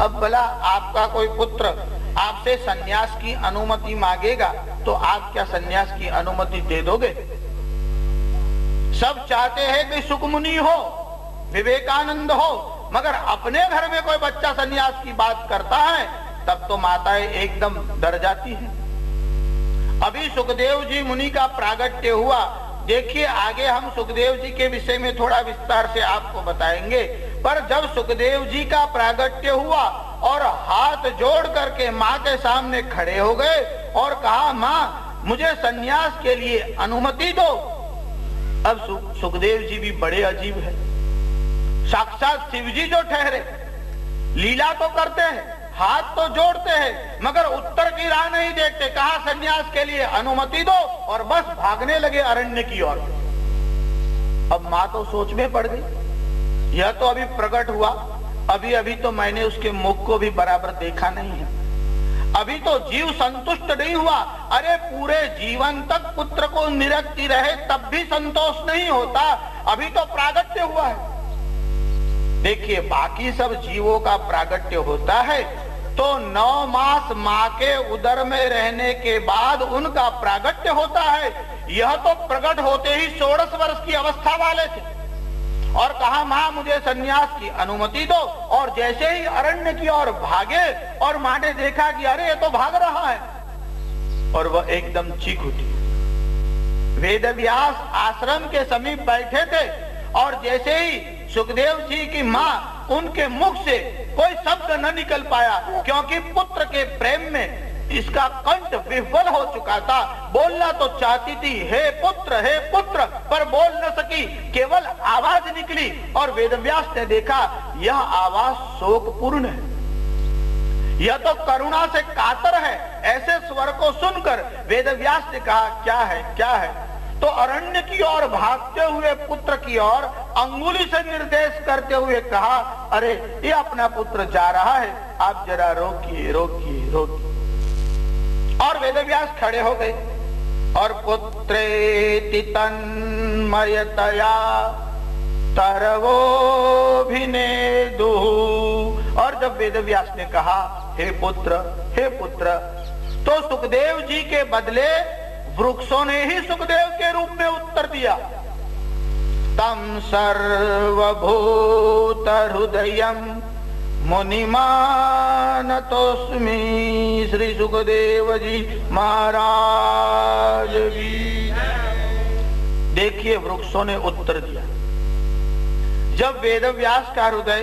S1: अब भला आपका कोई पुत्र आपसे सन्यास की अनुमति मांगेगा तो आप क्या सन्यास की अनुमति दे दोगे? सब चाहते हैं कि सुखमुनि हो, विवेकानंद हो, मगर अपने घर में कोई बच्चा सन्यास की बात करता है तब तो माताएं एकदम डर जाती हैं। अभी सुखदेव जी मुनि का प्रागट्य हुआ। देखिए आगे हम सुखदेव जी के विषय में थोड़ा विस्तार से आपको बताएंगे। पर जब सुखदेव जी का प्रागट्य हुआ और हाथ जोड़ करके माँ के सामने खड़े हो गए और कहा, माँ मुझे सन्यास के लिए अनुमति दो। अब सुखदेव जी भी बड़े अजीब है। साक्षात शिव जी जो ठहरे, लीला तो करते हैं, हाथ तो जोड़ते हैं, मगर उत्तर की राह नहीं देखते। कहा सन्यास के लिए अनुमति दो और बस भागने लगे अरण्य की ओर। अब माँ तो सोच में पड़ गई। यह तो अभी प्रकट हुआ, अभी तो मैंने उसके मुख को भी बराबर देखा नहीं है। अभी तो जीव संतुष्ट नहीं हुआ। अरे पूरे जीवन तक पुत्र को निरक्ति रहे तब भी संतोष नहीं होता, अभी तो प्रागट्य हुआ है। देखिए बाकी सब जीवों का प्रागट्य होता है तो 9 मास माँ के उदर में रहने के बाद उनका प्रागट्य होता है। यह तो प्रकट होते ही 16 वर्ष की अवस्था वाले थे और कहा, माँ मुझे सन्यास की अनुमति दो। और जैसे ही अरण्य की ओर भागे और माँ ने देखा कि अरे ये तो भाग रहा है, और वह एकदम चीख उठी। वेदव्यास आश्रम के समीप बैठे थे और जैसे ही सुखदेव जी की माँ उनके मुख से कोई शब्द न निकल पाया, क्योंकि पुत्र के प्रेम में इसका कंठ विह्वल हो चुका था। बोलना तो चाहती थी हे पुत्र, पर बोल न सकी, केवल आवाज निकली। और वेदव्यास ने देखा यह आवाज शोकपूर्ण है, यह तो करुणा से कातर है। ऐसे स्वर को सुनकर वेदव्यास ने कहा क्या है? तो अरण्य की ओर भागते हुए पुत्र की ओर अंगुली से निर्देश करते हुए कहा, अरे ये अपना पुत्र जा रहा है, आप जरा रोकिए। और वेदव्यास खड़े हो गए और पुत्रेति तन्मयतया तरवोभिनेदु। और जब वेदव्यास ने कहा हे पुत्र, तो सुखदेव जी के बदले वृक्षों ने ही सुखदेव के रूप में उत्तर दिया। तम सर्वभूत हृदयम मुनिमानतोस्मि। श्री सुखदेव जी महाराज की। देखिए वृक्षों ने उत्तर दिया। जब वेदव्यास का हृदय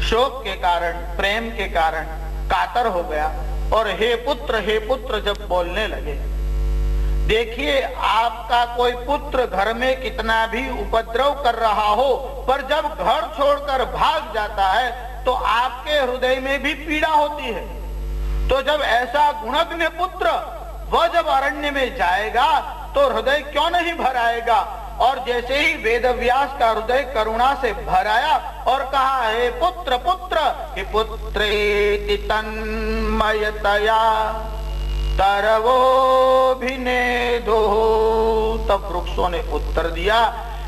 S1: शोक के कारण, प्रेम के कारण कातर हो गया और हे पुत्र जब बोलने लगे। देखिए आपका कोई पुत्र घर में कितना भी उपद्रव कर रहा हो, पर जब घर छोड़कर भाग जाता है तो आपके हृदय में भी पीड़ा होती है। तो जब ऐसा गुणज्ञ पुत्र वह जब अरण्य में जाएगा तो हृदय क्यों नहीं भर आएगा। और जैसे ही वेदव्यास का हृदय करुणा से भर आया और कहा हे पुत्र, कि पुत्रेति तन्मयतया तरवोभिनेदो। तब वृक्षों ने उत्तर दिया।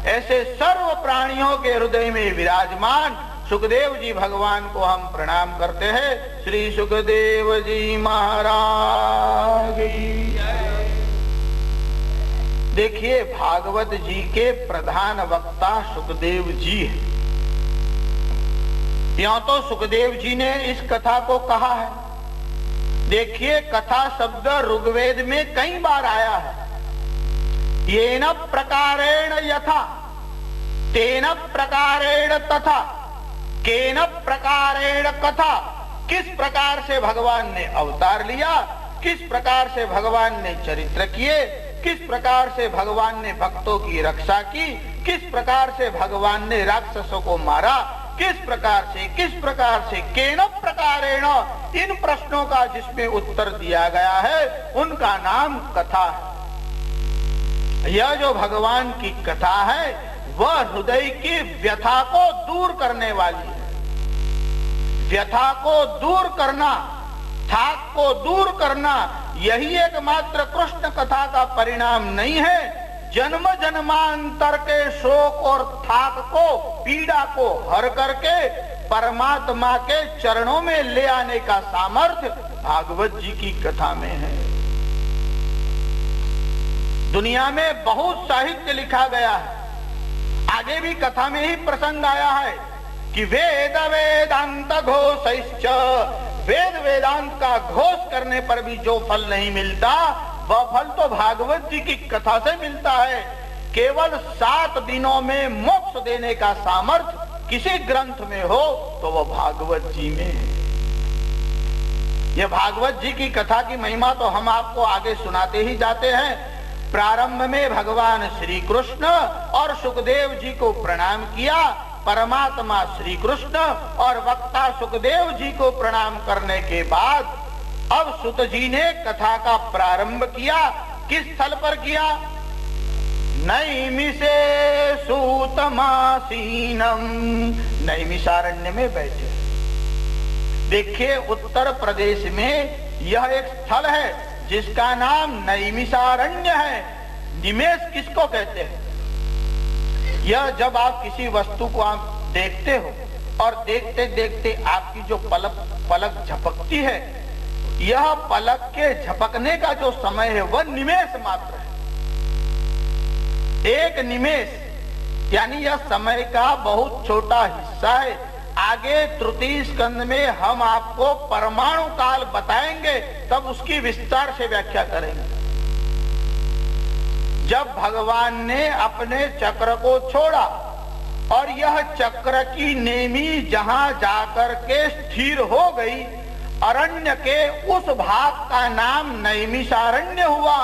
S1: ऐसे सर्व प्राणियों के हृदय में विराजमान सुखदेव जी भगवान को हम प्रणाम करते हैं। श्री सुखदेव जी महाराज की। देखिए भागवत जी के प्रधान वक्ता सुखदेव जी हैं। यों तो सुखदेव जी ने इस कथा को कहा है। देखिए कथा शब्द ऋग्वेद में कई बार आया है। येन प्रकारेण यथा, तेन प्रकारेण तथा, केन प्रकारेण कथा। किस प्रकार से भगवान ने अवतार लिया, किस प्रकार से भगवान ने चरित्र किए, किस प्रकार से भगवान ने भक्तों की रक्षा की, किस प्रकार से भगवान ने राक्षसों को मारा, किस प्रकार से केन प्रकारेण। इन प्रश्नों का जिसमें उत्तर दिया गया है उनका नाम कथा है। यह जो भगवान की कथा है वह हृदय की व्यथा को दूर करने वाली है। व्यथा को दूर करना, थाक को दूर करना, यही एकमात्र कृष्ण कथा का परिणाम नहीं है। जन्म जन्मांतर के शोक और थाक को, पीड़ा को हर करके परमात्मा के चरणों में ले आने का सामर्थ्य भागवत जी की कथा में है। दुनिया में बहुत साहित्य लिखा गया है। आगे भी कथा में ही प्रसंग आया है कि वेद वेदांत घोषैश्च, वेद वेदांत का घोष करने पर भी जो फल नहीं मिलता वह फल तो भागवत जी की कथा से मिलता है। केवल 7 दिनों में मोक्ष देने का सामर्थ्य किसी ग्रंथ में हो तो वह भागवत जी में है। यह भागवत जी की कथा की महिमा तो हम आपको आगे सुनाते ही जाते हैं। प्रारंभ में भगवान श्री कृष्ण और सुखदेव जी को प्रणाम किया। परमात्मा श्री कृष्ण और वक्ता सुखदेव जी को प्रणाम करने के बाद अब सुत जी ने कथा का प्रारंभ किया। किस स्थल पर किया? नैमिषे सूतमासीनम, नैमिषारण्य में बैठे। देखिए उत्तर प्रदेश में यह एक स्थल है जिसका नाम नैमिषारण्य है। निमेष किसको कहते हैं? यह जब आप किसी वस्तु को आप देखते हो और देखते देखते आपकी जो पलक झपकती है, यह पलक के झपकने का जो समय है वह निमेष मात्र है। एक निमेष यानी यह समय का बहुत छोटा हिस्सा है। आगे तृतीय स्कंद में हम आपको परमाणु काल बताएंगे, तब उसकी विस्तार से व्याख्या करेंगे। जब भगवान ने अपने चक्र को छोड़ा और यह चक्र की नेमी जहां जाकर के स्थिर हो गई, अरण्य के उस भाग का नाम नैमिषारण्य हुआ।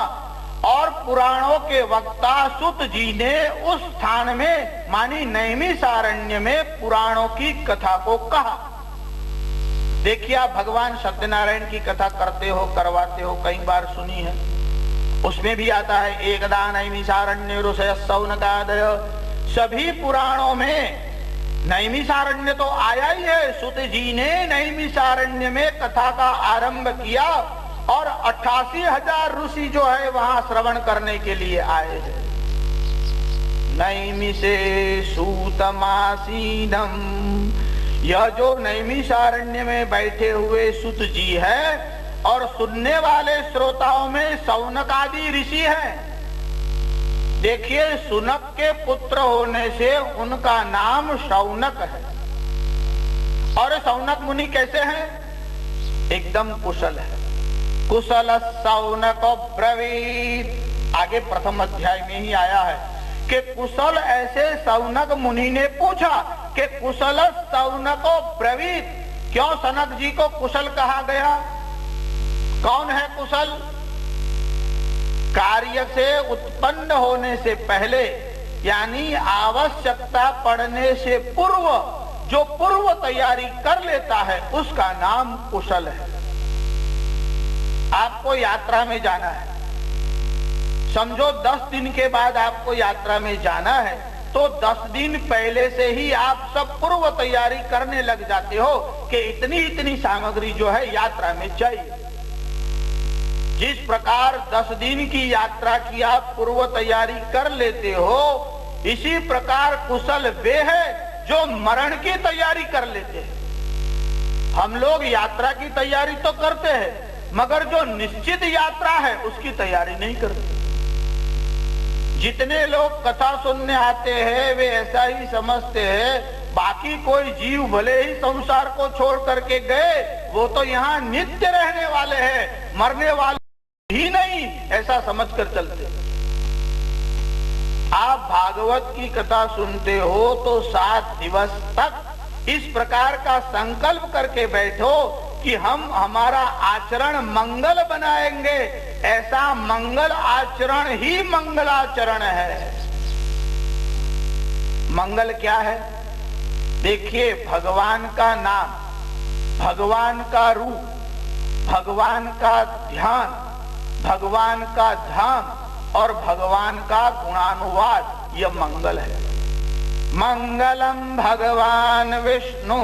S1: और पुराणों के वक्ता सुत जी ने उस स्थान में मानी नैमिषारण्य में पुराणों की कथा को कहा। देखिए, आप भगवान सत्यनारायण की कथा करते हो, करवाते हो, कई बार सुनी है। उसमें भी आता है एकदा नैमिषारण्य ऋषय सौनकादय। सभी पुराणों में नैमिषारण्य तो आया ही है। सुत जी ने नैमिषारण्य में कथा का आरंभ किया और 88,000 ऋषि जो है वहां श्रवण करने के लिए आए हैं। नैमिषे सूतमासीनम, यह जो नैमिषारण्य में बैठे हुए सुत जी है और सुनने वाले श्रोताओं में शौनक आदि ऋषि हैं। देखिए, सुनक के पुत्र होने से उनका नाम शौनक है। और शौनक मुनि कैसे हैं? एकदम कुशल है। कुशल शौनक ब्रवीत, आगे प्रथम अध्याय में ही आया है कि कुशल ऐसे शौनक मुनि ने पूछा कि कुशल शौनक ब्रवीत, क्यों सनक जी को कुशल कहा गया? कौन है कुशल? कार्य से उत्पन्न होने से पहले, यानी आवश्यकता पड़ने से पूर्व जो पूर्व तैयारी कर लेता है उसका नाम कुशल है। आपको यात्रा में जाना है, समझो 10 दिन के बाद आपको यात्रा में जाना है, तो 10 दिन पहले से ही आप सब पूर्व तैयारी करने लग जाते हो कि इतनी इतनी सामग्री जो है यात्रा में चाहिए। जिस प्रकार 10 दिन की यात्रा की आप पूर्व तैयारी कर लेते हो, इसी प्रकार कुशल वे है जो मरण की तैयारी कर लेते हैं। हम लोग यात्रा की तैयारी तो करते हैं, मगर जो निश्चित यात्रा है उसकी तैयारी नहीं करते। जितने लोग कथा सुनने आते हैं वे ऐसा ही समझते हैं, बाकी कोई जीव भले ही संसार को छोड़ करके गए, वो तो यहाँ नित्य रहने वाले हैं, मरने वाले ही नहीं, ऐसा समझकर चलते। आप भागवत की कथा सुनते हो तो 7 दिवस तक इस प्रकार का संकल्प करके बैठो कि हम हमारा आचरण मंगल बनाएंगे। ऐसा मंगल आचरण ही मंगलाचरण है। मंगल क्या है? देखिए, भगवान का नाम, भगवान का रूप, भगवान का ध्यान, भगवान का धाम और भगवान का गुणानुवाद, यह मंगल है। मंगलम भगवान विष्णु,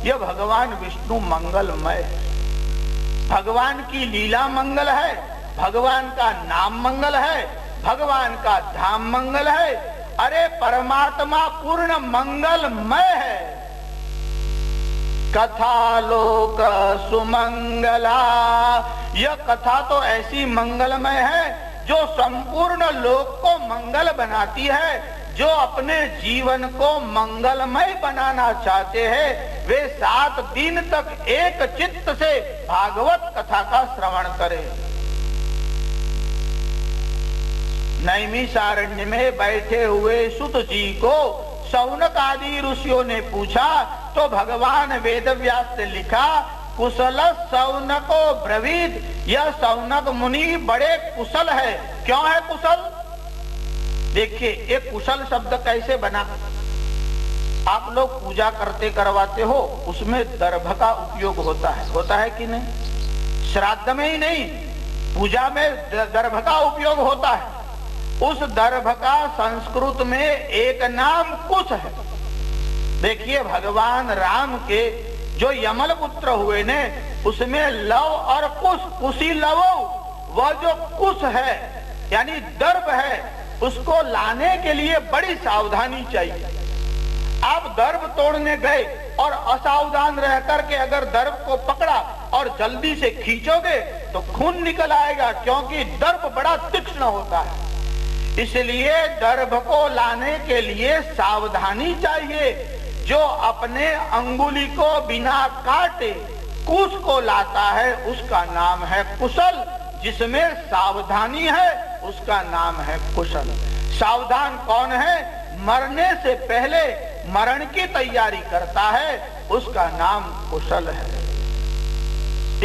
S1: यह भगवान विष्णु मंगलमय है। भगवान की लीला मंगल है, भगवान का नाम मंगल है, भगवान का धाम मंगल है। अरे परमात्मा पूर्ण मंगलमय है। कथा लोक सुमंगला, यह कथा तो ऐसी मंगलमय है जो संपूर्ण लोक को मंगल बनाती है। जो अपने जीवन को मंगलमय बनाना चाहते हैं वे 7 दिन तक एक चित्त से भागवत कथा का श्रवण करें। नैमिषारण्य में बैठे हुए सुत जी को शौनक आदि ऋषियों ने पूछा तो भगवान वेदव्यास से लिखा, कुशल शौनको ब्रवीत, यह शौनक मुनि बड़े कुशल है। क्यों है कुशल? देखिए, एक कुशल शब्द कैसे बना? आप लोग पूजा करते करवाते हो, उसमें दर्भ का उपयोग होता है कि नहीं? श्राद्ध में ही नहीं, पूजा में दर्भ का उपयोग होता है। उस दर्भ का संस्कृत में एक नाम कुश है। देखिए, भगवान राम के जो यमल पुत्र हुए ने, उसमें लव और कुश, कुशी लव, वह जो कुश है यानी दर्भ है, उसको लाने के लिए बड़ी सावधानी चाहिए। आप दर्भ तोड़ने गए और असावधान रह करके अगर दर्भ को पकड़ा और जल्दी से खींचोगे तो खून निकल आएगा, क्योंकि दर्भ बड़ा तीक्ष्ण होता है। इसलिए दर्भ को लाने के लिए सावधानी चाहिए। जो अपने अंगुली को बिना काटे कुश को लाता है उसका नाम है कुशल। जिसमें सावधानी है उसका नाम है कुशल। सावधान कौन है? मरने से पहले मरण की तैयारी करता है उसका नाम कुशल है।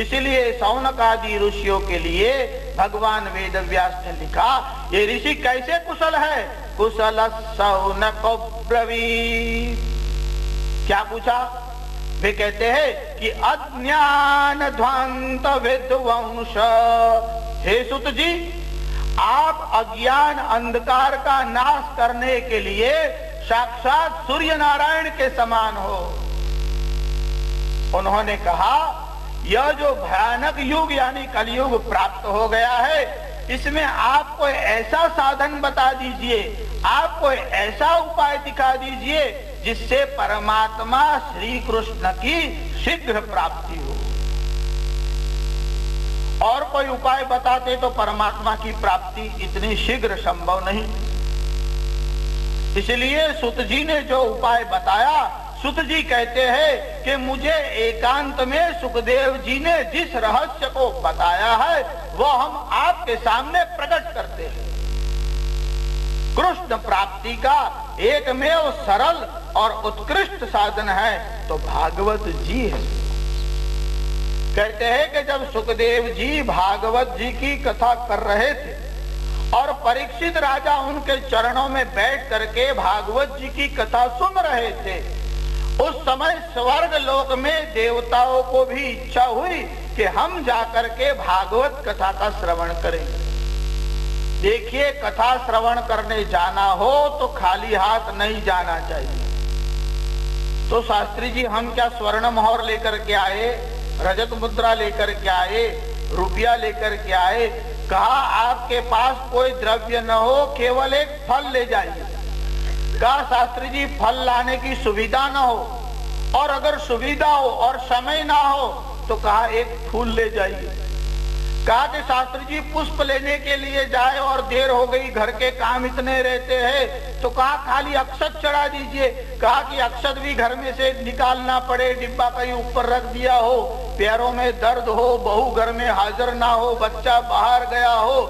S1: इसलिए शौनक आदि ऋषियों के लिए भगवान वेदव्यास ने लिखा, ये ऋषि कैसे कुशल है? कुशल शौनको ब्रवीत। क्या पूछा? वे कहते हैं कि अज्ञान ध्वांत विध्वंस। हे सुत जी, आप अज्ञान अंधकार का नाश करने के लिए साक्षात सूर्य नारायण के समान हो। उन्होंने कहा, यह जो भयानक युग यानी कलयुग प्राप्त हो गया है, इसमें आप कोई ऐसा साधन बता दीजिए, आप कोई ऐसा उपाय दिखा दीजिए जिससे परमात्मा श्री कृष्ण की शीघ्र प्राप्ति हो। और कोई उपाय बताते तो परमात्मा की प्राप्ति इतनी शीघ्र संभव नहीं। इसलिए सुत जी ने जो उपाय बताया, सुत जी कहते हैं कि मुझे एकांत में सुखदेव जी ने जिस रहस्य को बताया है वो हम आपके सामने प्रकट करते हैं। कृष्ण प्राप्ति का एकमेव सरल और उत्कृष्ट साधन है तो भागवत जी है। कहते हैं कि जब सुखदेव जी भागवत जी की कथा कर रहे थे और परीक्षित राजा उनके चरणों में बैठ करके भागवत जी की कथा सुन रहे थे, उस समय स्वर्ग लोक में देवताओं को भी इच्छा हुई कि हम जाकर के भागवत कथा का श्रवण करें। देखिए, कथा श्रवण करने जाना हो तो खाली हाथ नहीं जाना चाहिए। तो शास्त्री जी, हम क्या स्वर्ण मोहर लेकर के आए, रजत मुद्रा लेकर के आए, रुपया लेकर के आए? कहा, आपके पास कोई द्रव्य न हो, केवल एक फल ले जाइए। कहा, शास्त्री जी, फल लाने की सुविधा न हो, और अगर सुविधा हो और समय ना हो तो कहा एक फूल ले जाइए। कहा कि शास्त्री जी, पुष्प लेने के लिए जाए और देर हो गई, घर के काम इतने रहते हैं, तो कहा खाली अक्षत चढ़ा दीजिए। कहा कि अक्षत भी घर में से निकालना पड़े, डिब्बा कहीं ऊपर रख दिया हो, पैरों में दर्द हो, बहू घर में हाजिर ना हो, बच्चा बाहर गया हो,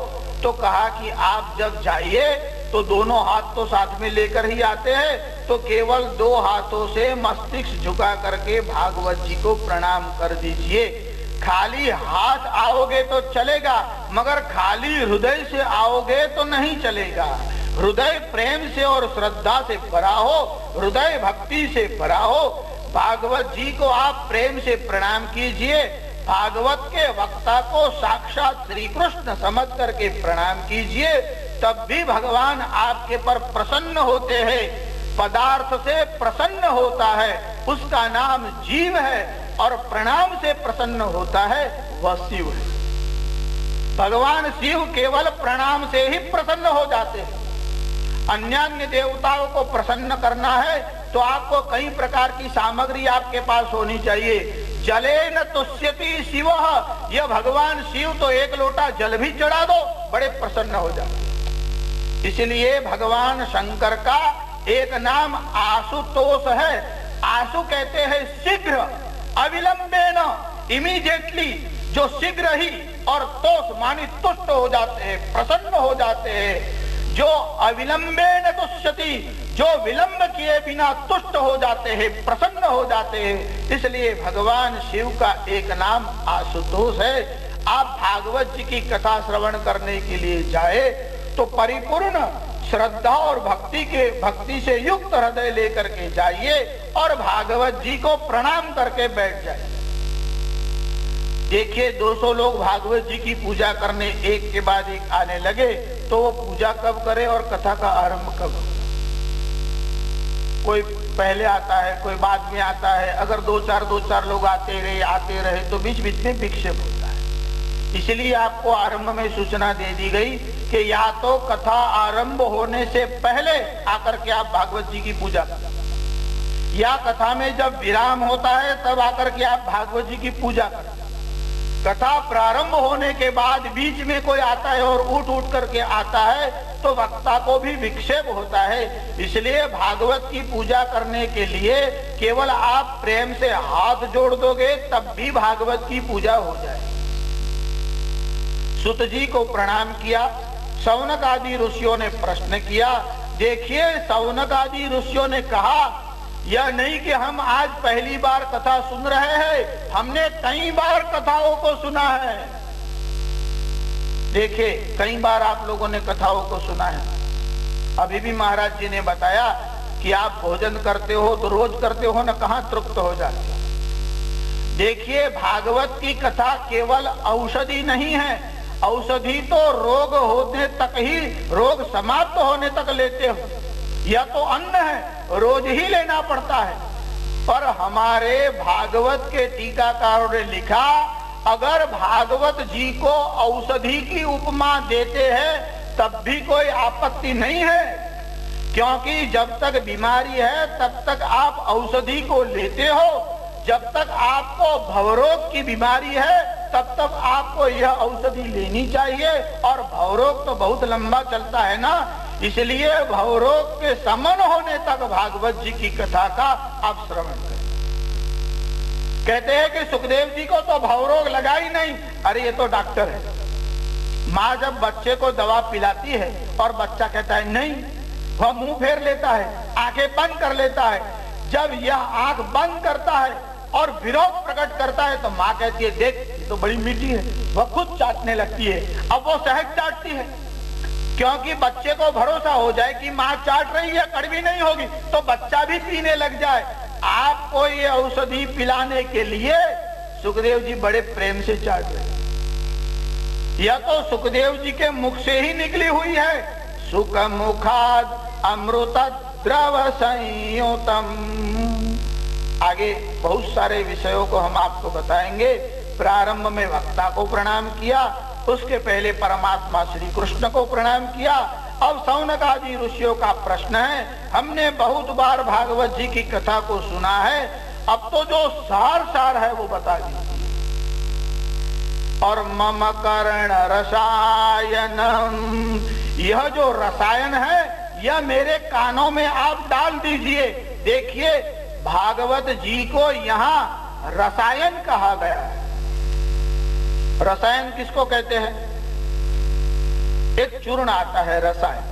S1: तो कहा कि आप जब जाइए तो दोनों हाथ तो साथ में लेकर ही आते हैं, तो केवल दो हाथों से मस्तिष्क झुका करके भागवत जी को प्रणाम कर दीजिए। खाली हाथ आओगे तो चलेगा, मगर खाली हृदय से आओगे तो नहीं चलेगा। हृदय प्रेम से और श्रद्धा से भरा हो, हृदय भक्ति से भरा हो। भागवत जी को आप प्रेम से प्रणाम कीजिए। भागवत के वक्ता को साक्षात श्री कृष्ण समझ करके प्रणाम कीजिए, तब भी भगवान आपके पर प्रसन्न होते हैं। पदार्थ से प्रसन्न होता है उसका नाम जीव है, और प्रणाम से प्रसन्न होता है वह शिव है। भगवान शिव केवल प्रणाम से ही प्रसन्न हो जाते हैं। अन्य देवताओं को प्रसन्न करना है तो आपको कई प्रकार की सामग्री आपके पास होनी चाहिए। जले न तुष्यति शिव, यह भगवान शिव तो एक लोटा जल भी चढ़ा दो बड़े प्रसन्न हो जाते। इसलिए भगवान शंकर का एक नाम आशुतोष है। आशु कहते हैं शीघ्र, अविलंबेन, इमीडिएटली, जो शीघ्र ही, और तोष मानी तुष्ट हो जाते हैं, प्रसन्न हो जाते हैं। जो अविलंबेन तुष्यति, जो विलंब किए बिना तुष्ट हो जाते हैं, प्रसन्न हो जाते हैं। इसलिए भगवान शिव का एक नाम आशुतोष है। आप भागवत जी की कथा श्रवण करने के लिए जाए तो परिपूर्ण श्रद्धा और भक्ति से युक्त हृदय लेकर के जाइए और भागवत जी को प्रणाम करके बैठ जाए। देखिए, 200 लोग भागवत जी की पूजा करने एक के बाद एक आने लगे, तो वो पूजा कब करे और कथा का आरंभ कब? कोई पहले आता है, कोई बाद में आता है। अगर दो चार लोग आते रहे तो बीच बीच में विक्षेप होता है। इसलिए आपको आरंभ में सूचना दे दी गई कि या तो कथा आरंभ होने से पहले आकर के आप भागवत जी की पूजा करें, या कथा में जब विराम होता है तब आकर के आप भागवत जी की पूजा करें। कथा प्रारंभ होने के बाद बीच में कोई आता है और उठ करके आता है तो वक्ता को भी विक्षेप होता है। इसलिए भागवत की पूजा करने के लिए केवल आप प्रेम से हाथ जोड़ दोगे तब भी भागवत की पूजा हो जाए। सुत जी को प्रणाम किया। शौनक आदि ऋषियों ने प्रश्न किया। देखिए, शौनक आदि ऋषियों ने कहा यह नहीं कि हम आज पहली बार कथा सुन रहे हैं, हमने कई बार कथाओं को सुना है। देखिए, कई बार आप लोगों ने कथाओं को सुना है। अभी भी महाराज जी ने बताया कि आप भोजन करते हो तो रोज करते हो ना, कहां तृप्त हो जाते हो। देखिए, भागवत की कथा केवल औषधि नहीं है। औषधि तो रोग होने तक ही, रोग समाप्त होने तक लेते हो। यह तो अन्न है, रोज ही लेना पड़ता है। पर हमारे भागवत के टीकाकारों ने लिखा, अगर भागवत जी को औषधि की उपमा देते हैं तब भी कोई आपत्ति नहीं है, क्योंकि जब तक बीमारी है तब तक आप औषधि को लेते हो। जब तक आपको भवरोग की बीमारी है तब तक आपको यह औषधि लेनी चाहिए। और भवरोग तो बहुत लंबा चलता है ना, इसलिए भवरोग के समन होने तक भागवत जी की कथा का आप श्रवण करें। कहते हैं कि सुखदेव जी को तो भवरोग लगा ही नहीं। अरे ये तो डॉक्टर है। माँ जब बच्चे को दवा पिलाती है और बच्चा कहता है नहीं, वह मुंह फेर लेता है, आंखें बंद कर लेता है। जब यह आंख बंद करता है और विरोध प्रकट करता है तो माँ कहती है देख ये तो बड़ी मीठी है, वह खुद चाटने लगती है। अब वो सहज चाटती है, क्योंकि बच्चे को भरोसा हो जाए कि माँ चाट रही है, कड़वी नहीं होगी, तो बच्चा भी पीने लग जाए। आपको ये औषधि पिलाने के लिए सुखदेव जी बड़े प्रेम से चाट रहे। यह तो सुखदेव जी के मुख से ही निकली हुई है। सुख मुखाद अमृत द्रव संयुतम। आगे बहुत सारे विषयों को हम आपको बताएंगे। प्रारंभ में वक्ता को प्रणाम किया, उसके पहले परमात्मा श्री कृष्ण को प्रणाम किया। अब शौनक आदि ऋषियों का प्रश्न है। हमने बहुत बार भागवत जी की कथा को सुना है, अब तो जो सार है वो बता दीजिए। और मम कर्ण रसायनम, यह जो रसायन है यह मेरे कानों में आप डाल दीजिए। देखिए, भागवत जी को यहाँ रसायन कहा गया है। रसायन किसको कहते हैं? एक चूर्ण आता है रसायन।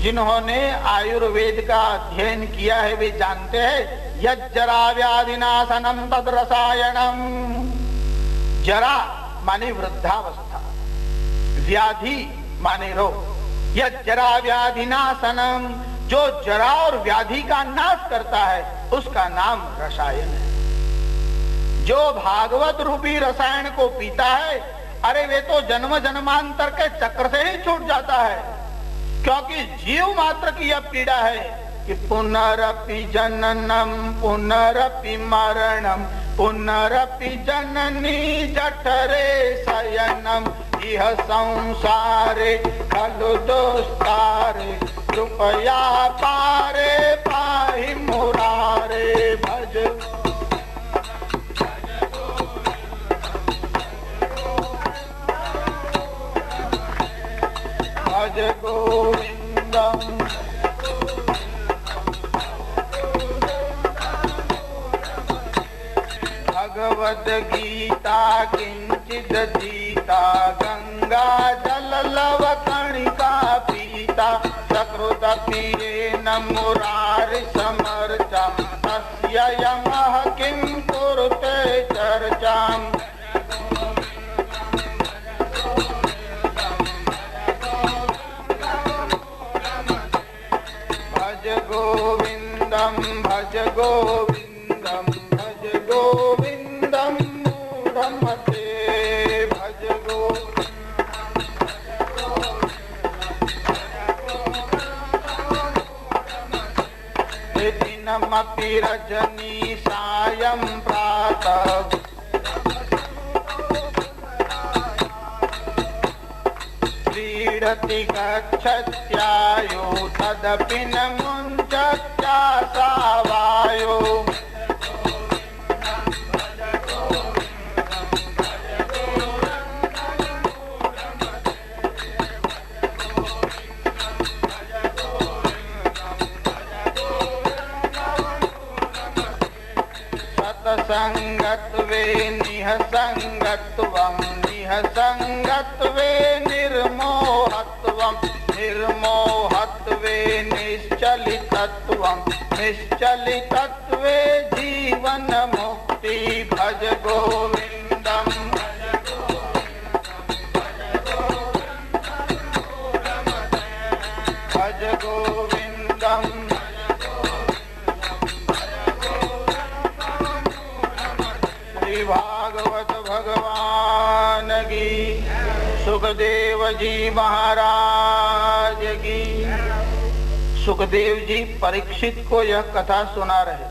S1: जिन्होंने आयुर्वेद का अध्ययन किया है वे जानते हैं, यज्जरा व्याधिनाशनम तद रसायनम। जरा माने वृद्धावस्था, व्याधि माने रोग। यज्जरा व्याधिनाशनम, जो जरा और व्याधि का नाश करता है उसका नाम रसायन है। जो भागवत रूपी रसायन को पीता है, अरे वे तो जन्म जन्मांतर के चक्र से ही छूट जाता है। क्योंकि जीव मात्र की यह पीड़ा है कि पुनरपि जननम पुनरपि मरणम पुनरपि जननी जठरे शयनम इह संसारे खलु दुस्तारे कृपया पारे पाहि मुरारे। भज भज गोविंदम। भगवद गीता किंचिद जीता, गंगा जल लव कणिका पीता। सकृत पियेन मुरारि समर्चा, तस्य यमः किं कुरुते चर्चाम्। भज गोविंदम भज गोविंदम भज गोविंदम मूढ़मते। भज दिनमपि रजनी सायं प्रातः, क्रीडति गच्छत्यायो तदपि न मुञ्चत्यासा वायो। सत्संगत्वे निःसंगत्वं निःसंगत्वे निर्मोहत्वं निर्मोहत्वे निश्चलितत्वं निश्चलितत्वे जीवन मुक्ति भज गोविंदम भज गोविंदम। श्री भागवत भगवान की, सुखदेव जी महाराज की। सुखदेव जी परीक्षित को यह कथा सुना रहे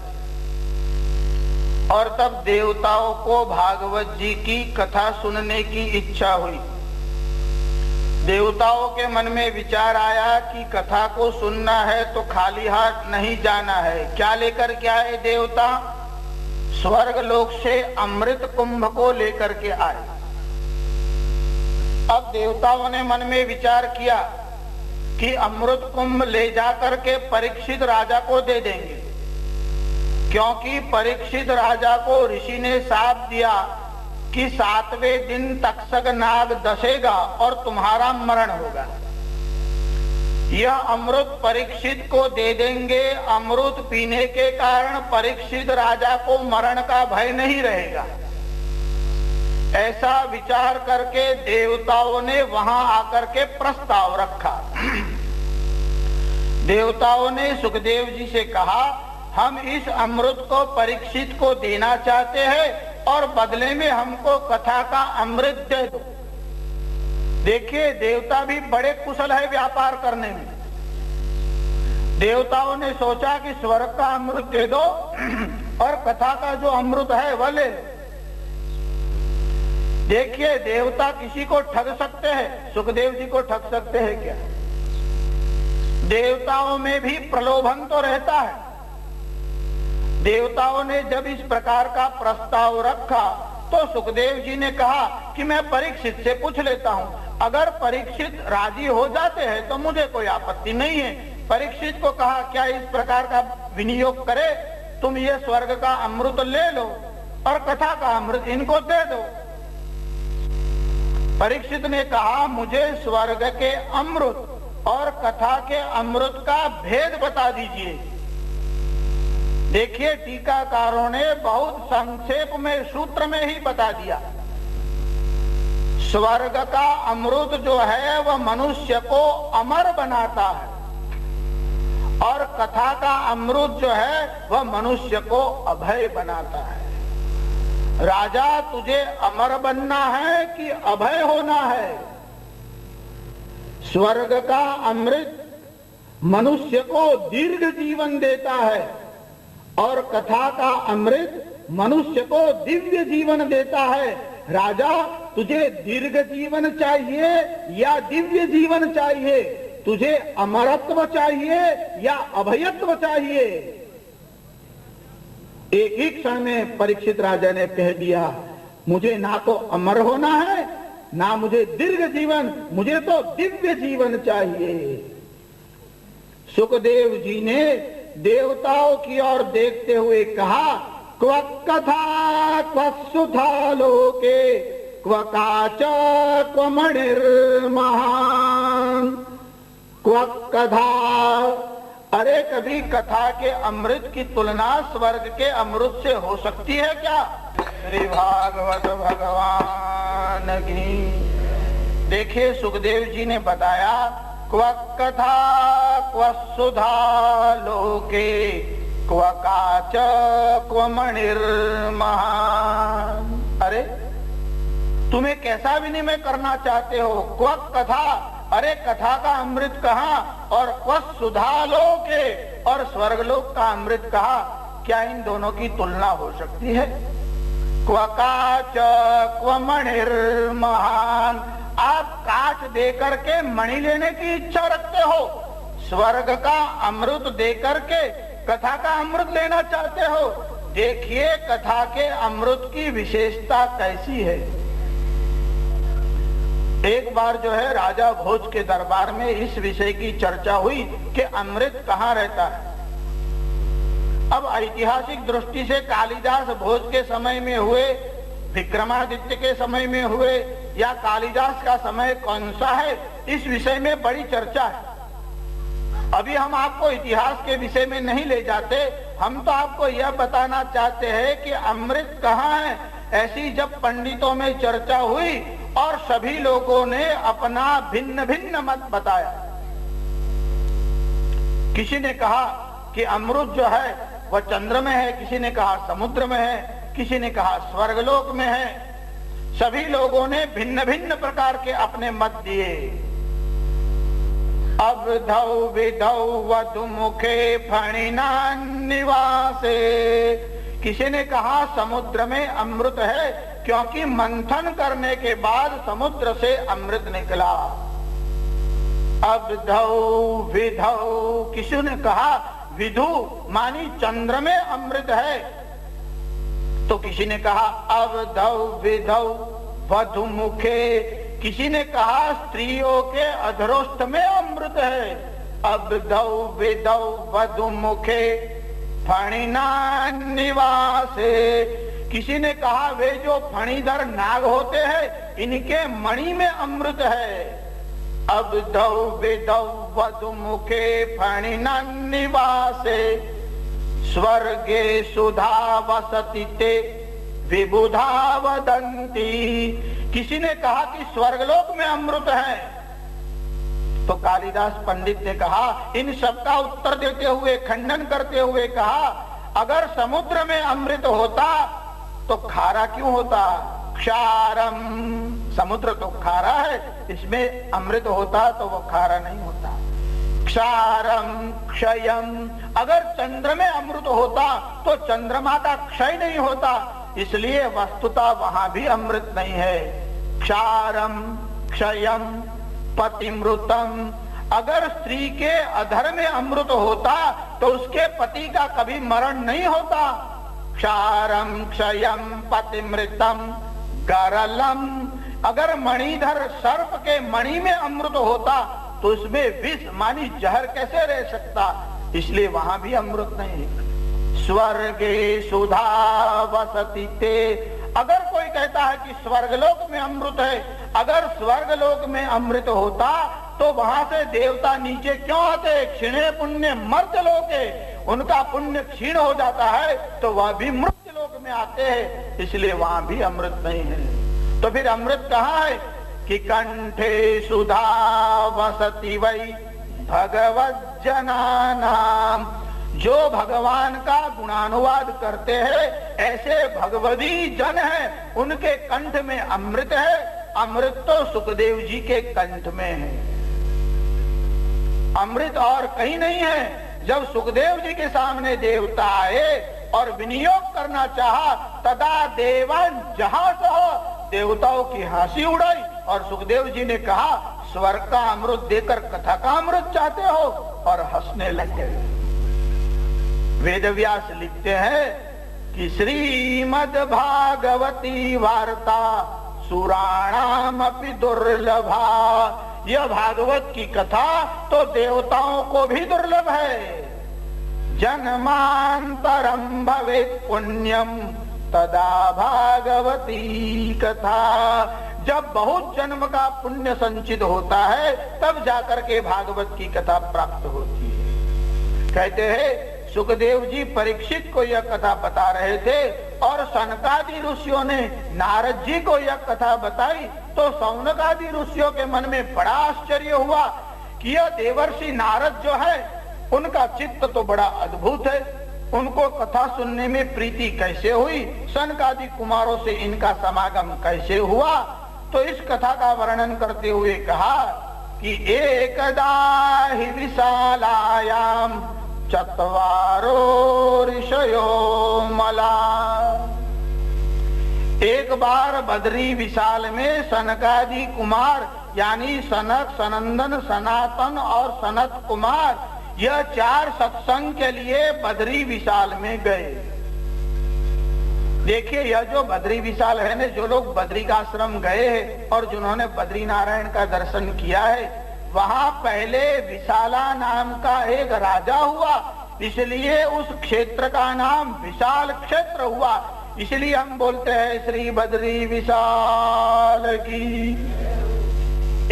S1: और तब देवताओं को भागवत जी की कथा सुनने की इच्छा हुई। देवताओं के मन में विचार आया कि कथा को सुनना है तो खाली हाथ नहीं जाना है। क्या लेकर के आए देवता? स्वर्ग लोक से अमृत कुंभ को लेकर के आए। अब देवताओं ने मन में विचार किया कि अमृत कुंभ ले जाकर के परीक्षित राजा को दे देंगे, क्योंकि परीक्षित राजा को ऋषि ने शाप दिया कि 7वें दिन तक्षक नाग डसेगा और तुम्हारा मरण होगा। यह अमृत परीक्षित को दे देंगे। अमृत पीने के कारण परीक्षित राजा को मरण का भय नहीं रहेगा। ऐसा विचार करके देवताओं ने वहां आकर के प्रस्ताव रखा। देवताओं ने सुखदेव जी से कहा, हम इस अमृत को परीक्षित को देना चाहते हैं और बदले में हमको कथा का अमृत दे दो। देखिए, देवता भी बड़े कुशल है व्यापार करने में। देवताओं ने सोचा कि स्वर्ग का अमृत दे दो और कथा का जो अमृत है वह ले लो। देखिए, देवता किसी को ठग सकते हैं, सुखदेव जी को ठग सकते हैं क्या? देवताओं में भी प्रलोभन तो रहता है। देवताओं ने जब इस प्रकार का प्रस्ताव रखा तो सुखदेव जी ने कहा कि मैं परीक्षित से पूछ लेता हूं, अगर परीक्षित राजी हो जाते हैं तो मुझे कोई आपत्ति नहीं है। परीक्षित को कहा, क्या इस प्रकार का विनियोग करे, तुम ये स्वर्ग का अमृत ले लो और कथा का अमृत इनको दे दो। परीक्षित ने कहा, मुझे स्वर्ग के अमृत और कथा के अमृत का भेद बता दीजिए। देखिए, टीकाकारों ने बहुत संक्षेप में सूत्र में ही बता दिया। स्वर्ग का अमृत जो है वह मनुष्य को अमर बनाता है और कथा का अमृत जो है वह मनुष्य को अभय बनाता है। राजा, तुझे अमर बनना है कि अभय होना है? स्वर्ग का अमृत मनुष्य को दीर्घ जीवन देता है और कथा का अमृत मनुष्य को दिव्य जीवन देता है। राजा, तुझे दीर्घ जीवन चाहिए या दिव्य जीवन चाहिए? तुझे अमरत्व चाहिए या अभयत्व चाहिए? एक ही क्षण में परीक्षित राजा ने कह दिया, मुझे ना तो अमर होना है ना मुझे दीर्घ जीवन, मुझे तो दिव्य जीवन चाहिए। सुखदेव जी ने देवताओं की ओर देखते हुए कहा, क्व कथा क्व सुधा लोके क्व काच क्व मणिर्महान क्व कथा। अरे, कभी कथा के अमृत की तुलना स्वर्ग के अमृत से हो सकती है क्या? श्री भागवत भगवान की। देखिए, सुखदेव जी ने बताया, क्व कथा क्व सुधा लोके क्व काच क्व मणिर्महान। अरे, तुम्हें कैसा विनिमय करना चाहते हो? क्व कथा, अरे कथा का अमृत कहा, और क्व सुधा लोके और स्वर्गलोक का अमृत कहा। क्या इन दोनों की तुलना हो सकती है? क्व काच क्व मणिर्महान। आप काच देकर के मणि लेने की इच्छा रखते हो, स्वर्ग का अमृत देकर के कथा का अमृत लेना चाहते हो। देखिए, कथा के अमृत की विशेषता कैसी है। एक बार जो है राजा भोज के दरबार में इस विषय की चर्चा हुई कि अमृत कहाँ रहता है। अब ऐतिहासिक दृष्टि से कालिदास भोज के समय में हुए विक्रमादित्य के समय में हुए या कालिदास का समय कौन सा है, इस विषय में बड़ी चर्चा है। अभी हम आपको इतिहास के विषय में नहीं ले जाते, हम तो आपको यह बताना चाहते हैं कि अमृत कहाँ है। ऐसी जब पंडितों में चर्चा हुई और सभी लोगों ने अपना भिन्न भिन्न मत बताया। किसी ने कहा कि अमृत जो है वह चंद्र में है, किसी ने कहा समुद्र में है, किसी ने कहा स्वर्गलोक में है। सभी लोगों ने भिन्न भिन्न प्रकार के अपने मत दिए। अवधौ विधौ वधुमुखे फणिना निवासे। किसी ने कहा समुद्र में अमृत है क्योंकि मंथन करने के बाद समुद्र से अमृत निकला। अवधौ विधौ, किसी ने कहा विधु मानी चंद्र में अमृत है, तो किसी ने कहा अवधौ विधौ वधुमुखे, किसी ने कहा स्त्रियों के अधरोष्ठ में अमृत है। अवधौ विधौ वधुमुखे फणिना निवासे, किसी ने कहा वे जो फणीधर नाग होते हैं इनके मणि में अमृत है। अवधौ विधौ वधुमुखे फणिना निवासे, स्वर्गे सुधा वसति ते विबुधा वदन्ति, किसी ने कहा कि स्वर्गलोक में अमृत है। तो कालिदास पंडित ने कहा, इन सब का उत्तर देते हुए, खंडन करते हुए कहा, अगर समुद्र में अमृत होता तो खारा क्यों होता? क्षारम, समुद्र तो खारा है, इसमें अमृत होता तो वो खारा नहीं होता। क्षारम क्षयम, अगर चंद्र में अमृत होता तो चंद्रमा का क्षय नहीं होता, इसलिए वस्तुतः वहां भी अमृत नहीं है। क्षारम क्षयम पतिमृतम, अगर स्त्री के अधर में अमृत होता तो उसके पति का कभी मरण नहीं होता। क्षारम क्षयम पतिमृतम गरलम, अगर मणिधर सर्प के मणि में अमृत होता तो उसमें विष मानी जहर कैसे रह सकता, इसलिए वहां भी अमृत नहीं है। स्वर्गे सुधा वसति ते, अगर कोई कहता है कि स्वर्गलोक में अमृत है, अगर स्वर्गलोक में अमृत होता तो वहां से देवता नीचे क्यों आते? क्षीणे पुण्य मर्त्य लोके, उनका पुण्य क्षीण हो जाता है तो वह भी मृत्य लोक में आते हैं, इसलिए वहां भी अमृत नहीं है। तो फिर अमृत कहाँ है? कि कंठे सुधा वसति वै भगवत जनानाम, जो भगवान का गुणानुवाद करते हैं ऐसे भगवदी जन हैं, उनके कंठ में अमृत है। अमृत तो सुखदेव जी के कंठ में है, अमृत और कहीं नहीं है। जब सुखदेव जी के सामने देवता आए और विनियोग करना चाहा, तदा देवन जहां सह, देवताओं की हंसी उड़ाई और सुखदेव जी ने कहा, स्वर्ग का अमृत देकर कथा का अमृत चाहते हो, और हंसने लगे। वेदव्यास लिखते हैं कि श्रीमद् भागवती वार्ता सुराणाम अपि दुर्लभा, यह भागवत की कथा तो देवताओं को भी दुर्लभ है। जन्मांतरम भवेत् पुण्यम तदा भागवती कथा, जब बहुत जन्म का पुण्य संचित होता है तब जाकर के भागवत की कथा प्राप्त होती है। कहते हैं सुखदेव जी परीक्षित को यह कथा बता रहे थे और सनकादि ऋषियों ने नारद जी को यह कथा बताई, तो सौनकादि ऋषियों के मन में बड़ा आश्चर्य हुआ कि यह देवर्षि नारद जो है उनका चित्त तो बड़ा अद्भुत है, उनको कथा सुनने में प्रीति कैसे हुई, सनकादि कुमारों से इनका समागम कैसे हुआ। तो इस कथा का वर्णन करते हुए कहा कि एकदा हि विशालायाम चत्वारो ऋषयो मला, एक बार बद्री विशाल में सनकादि कुमार यानी सनक, सनंदन, सनातन और सनत कुमार, यह चार सत्संग के लिए बद्री विशाल में गए। देखिए यह जो बद्री विशाल है न, जो लोग बद्री का आश्रम गए हैं और जिन्होंने बद्री नारायण का दर्शन किया है, वहां पहले विशाला नाम का एक राजा हुआ, इसलिए उस क्षेत्र का नाम विशाल क्षेत्र हुआ। इसलिए हम बोलते हैं श्री बद्री विशाल की।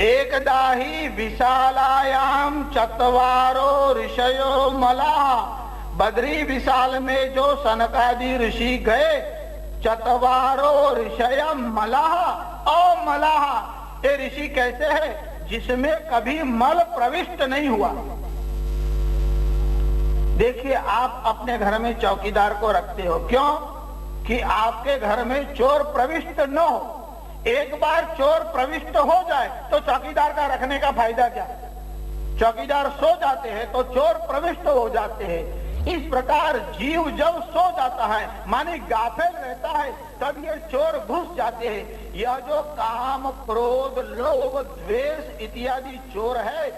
S1: एकदा ही विशालायाम चत्वारो ऋषयो मलाह। बद्री विशाल में जो सनकादि ऋषि गए, चत्वारो ऋषयम मलाह। और मलाह ये ऋषि कैसे है? जिसमें कभी मल प्रविष्ट नहीं हुआ। देखिए, आप अपने घर में चौकीदार को रखते हो, क्यों? कि आपके घर में चोर प्रविष्ट न हो। एक बार चोर प्रविष्ट हो जाए तो चौकीदार का रखने का फायदा क्या? चौकीदार सो जाते हैं तो चोर प्रविष्ट हो जाते हैं। इस प्रकार जीव जब सो जाता है, माने गाफिल रहता है, तब ये चोर घुस जाते हैं। यह जो काम, क्रोध, लोभ, द्वेष इत्यादि चोर है,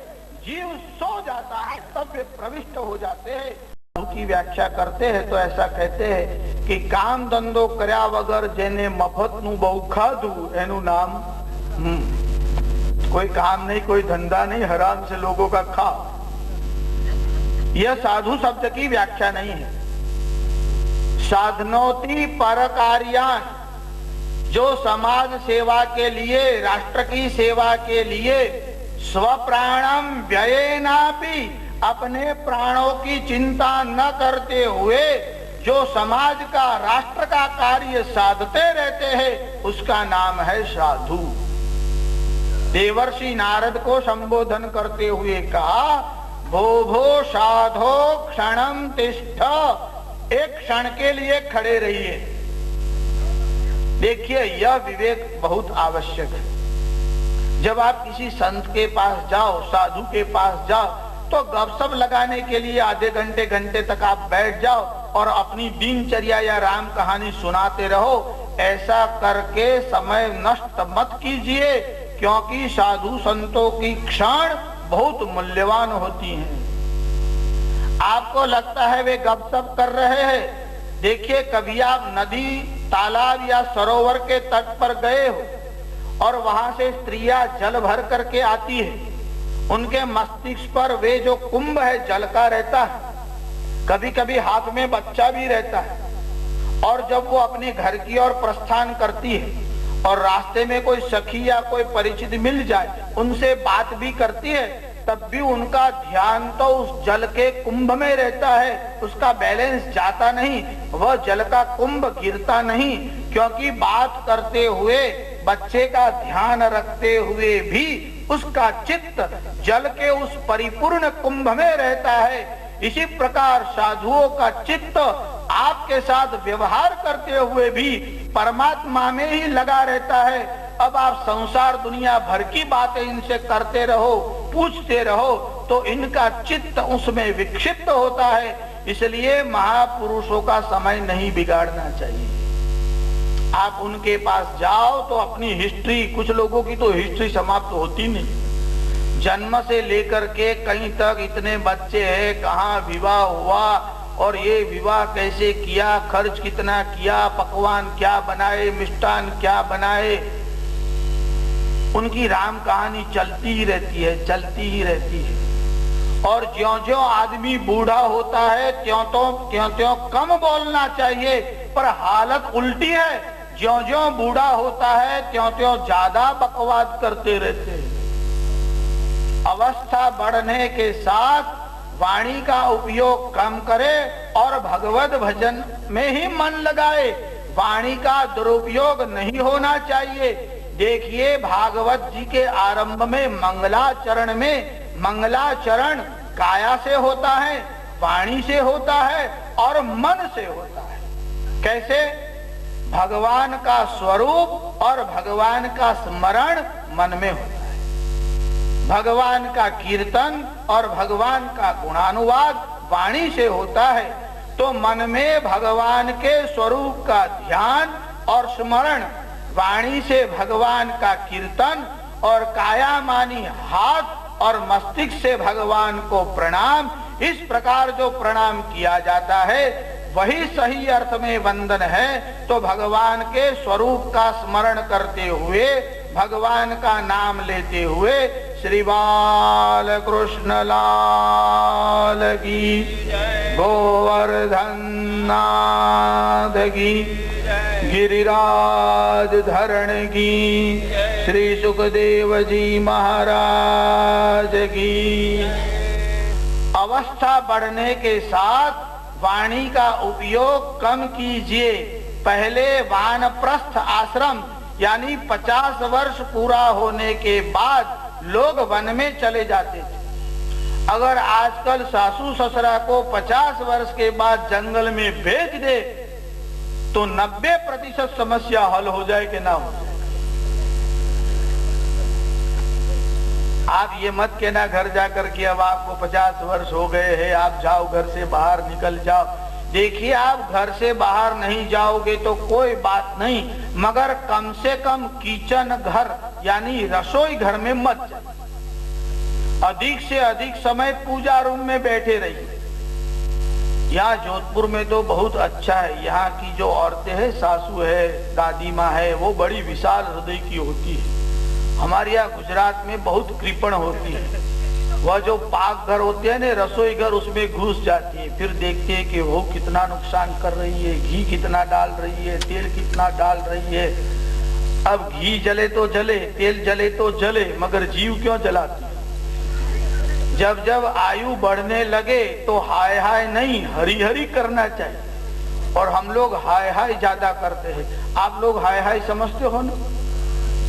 S1: जीव सो जाता है तब वे प्रविष्ट हो जाते हैं। की व्याख्या करते हैं तो ऐसा कहते हैं कि काम धंधो કર્યા વગર જેને મફતનું બહુ ખાધું એનું નામ कोई काम नहीं, कोई धंधा नहीं, हराम से लोगों का खा। यह साधु शब्द की व्याख्या नहीं है। साधनोति पर कार्यान, जो समाज सेवा के लिए, राष्ट्र की सेवा के लिए स्वप्राणम व्ययेनापि, अपने प्राणों की चिंता न करते हुए जो समाज का, राष्ट्र का कार्य साधते रहते हैं, उसका नाम है साधु। देवर्षि नारद को संबोधन करते हुए कहा, भो भो साधो क्षणम तिष्ठ, एक क्षण के लिए खड़े रहिए। देखिए, यह विवेक बहुत आवश्यक है। जब आप किसी संत के पास जाओ, साधु के पास जाओ, तो गपशप लगाने के लिए आधे घंटे घंटे तक आप बैठ जाओ और अपनी दिनचर्या या राम कहानी सुनाते रहो। ऐसा करके समय नष्ट मत कीजिए, क्योंकि साधु संतों की क्षण बहुत मूल्यवान होती हैं। आपको लगता है वे गपशप कर रहे हैं। देखिए, कभी आप नदी, तालाब या सरोवर के तट पर गए हो और वहां से स्त्रियां जल भर करके आती है। उनके मस्तिष्क पर वे जो कुंभ है जल का रहता है, कभी कभी हाथ में बच्चा भी रहता है। और जब वो अपने घर की ओर प्रस्थान करती है और रास्ते में कोई सखी या कोई परिचित मिल जाए, उनसे बात भी करती है, तब भी उनका ध्यान तो उस जल के कुंभ में रहता है। उसका बैलेंस जाता नहीं, वह जल का कुंभ गिरता नहीं, क्योंकि बात करते हुए, बच्चे का ध्यान रखते हुए भी उसका चित्त जल के उस परिपूर्ण कुंभ में रहता है। इसी प्रकार साधुओं का चित्त आपके साथ व्यवहार करते हुए भी परमात्मा में ही लगा रहता है। अब आप संसार दुनिया भर की बातें इनसे करते रहो, पूछते रहो, तो इनका चित्त उसमें विक्षिप्त होता है। इसलिए महापुरुषों का समय नहीं बिगाड़ना चाहिए। आप उनके पास जाओ तो अपनी हिस्ट्री, कुछ लोगों की तो हिस्ट्री समाप्त होती नहीं। जन्म से लेकर के कहीं तक इतने बच्चे हैं, कहाँ विवाह हुआ और ये विवाह कैसे किया, खर्च कितना किया, पकवान क्या बनाए, मिष्टान क्या बनाए, उनकी राम कहानी चलती ही रहती है, चलती ही रहती है। और ज्यों-ज्यों आदमी बूढ़ा होता है त्यों-त्यों कम बोलना चाहिए, पर हालत उल्टी है। ज्यों-ज्यों बूढ़ा होता है त्यों-त्यों ज्यादा बकवाद करते रहते हैं। अवस्था बढ़ने के साथ वाणी का उपयोग कम करे और भगवत भजन में ही मन लगाए। वाणी का दुरुपयोग नहीं होना चाहिए। देखिए, भागवत जी के आरंभ में मंगलाचरण में, मंगलाचरण काया से होता है, वाणी से होता है और मन से होता है। कैसे? भगवान का स्वरूप और भगवान का स्मरण मन में होता है। भगवान का कीर्तन और भगवान का गुणानुवाद वाणी से होता है। तो मन में भगवान के स्वरूप का ध्यान और स्मरण, वाणी से भगवान का कीर्तन और काया मानी हाथ और मस्तिष्क से भगवान को प्रणाम। इस प्रकार जो प्रणाम किया जाता है वही सही अर्थ में वंदन है। तो भगवान के स्वरूप का स्मरण करते हुए, भगवान का नाम लेते हुए, श्री बाल कृष्ण लाल की, गोवर्धन नाथ की। गिरिराज धरण की श्री सुखदेव जी महाराज की। अवस्था बढ़ने के साथ वाणी का उपयोग कम कीजिए। पहले वानप्रस्थ आश्रम यानी 50 वर्ष पूरा होने के बाद लोग वन में चले जाते थे। अगर आजकल सासू ससुरा को 50 वर्ष के बाद जंगल में भेज दे तो 90% समस्या हल हो जाए कि ना हो जाए। आप ये मत कहना घर जाकर के अब आपको 50 वर्ष हो गए हैं, आप जाओ घर से बाहर निकल जाओ। देखिए, आप घर से बाहर नहीं जाओगे तो कोई बात नहीं, मगर कम से कम किचन घर यानी रसोई घर में मत जाओ। अधिक से अधिक समय पूजा रूम में बैठे रहिए। यहाँ जोधपुर में तो बहुत अच्छा है। यहाँ की जो औरतें हैं, सासू है, दादी माँ है, वो बड़ी विशाल हृदय की होती है। हमारे यहाँ गुजरात में बहुत कृपण होती है। वह जो पाक घर होते हैं ना, रसोई घर, उसमें घुस जाती है। फिर देखते हैं कि वो कितना नुकसान कर रही है, घी कितना डाल रही है, तेल कितना डाल रही है। अब घी जले तो जले, तेल जले तो जले, मगर जीव क्यों जलाती है? जब जब आयु बढ़ने लगे तो हाय हाय नहीं, हरी हरी करना चाहिए। और हम लोग हाय हाय ज्यादा करते हैं। आप लोग हाय हाय समझते हो ना?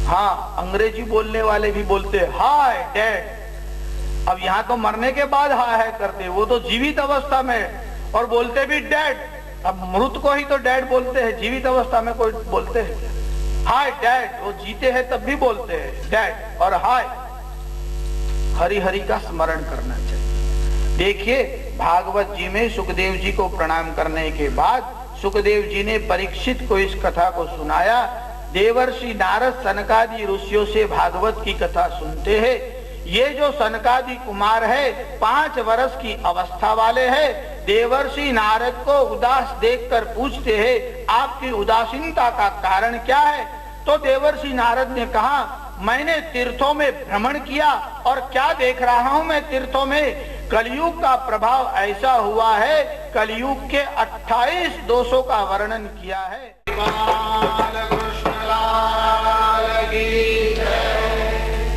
S1: हाँ, अंग्रेजी बोलने वाले भी बोलते हैं हाय डैड। अब यहाँ तो मरने के बाद हाय हाय करते, वो तो जीवित अवस्था में और बोलते भी डैड। अब मृत को ही तो डैड बोलते हैं, जीवित अवस्था में कोई बोलते हैं हाय डैड? वो जीते हैं तब भी बोलते हैं डैड और हाय। हरि हरि का स्मरण करना चाहिए। देखिए, भागवत जी में सुखदेव जी को प्रणाम करने के बाद सुखदेव जी ने परीक्षित को इस कथा को सुनाया। देवर्षि नारद सनकादि ऋषियों से भागवत की कथा सुनते हैं। ये जो सनकादि कुमार है 5 वर्ष की अवस्था वाले हैं। देवर्षि नारद को उदास देखकर पूछते हैं, आपकी उदासीनता का कारण क्या है? तो देवर्षि नारद ने कहा, मैंने तीर्थों में भ्रमण किया और क्या देख रहा हूँ मैं तीर्थों में? कलयुग का प्रभाव ऐसा हुआ है, कलयुग के 28 दोषों का वर्णन किया है।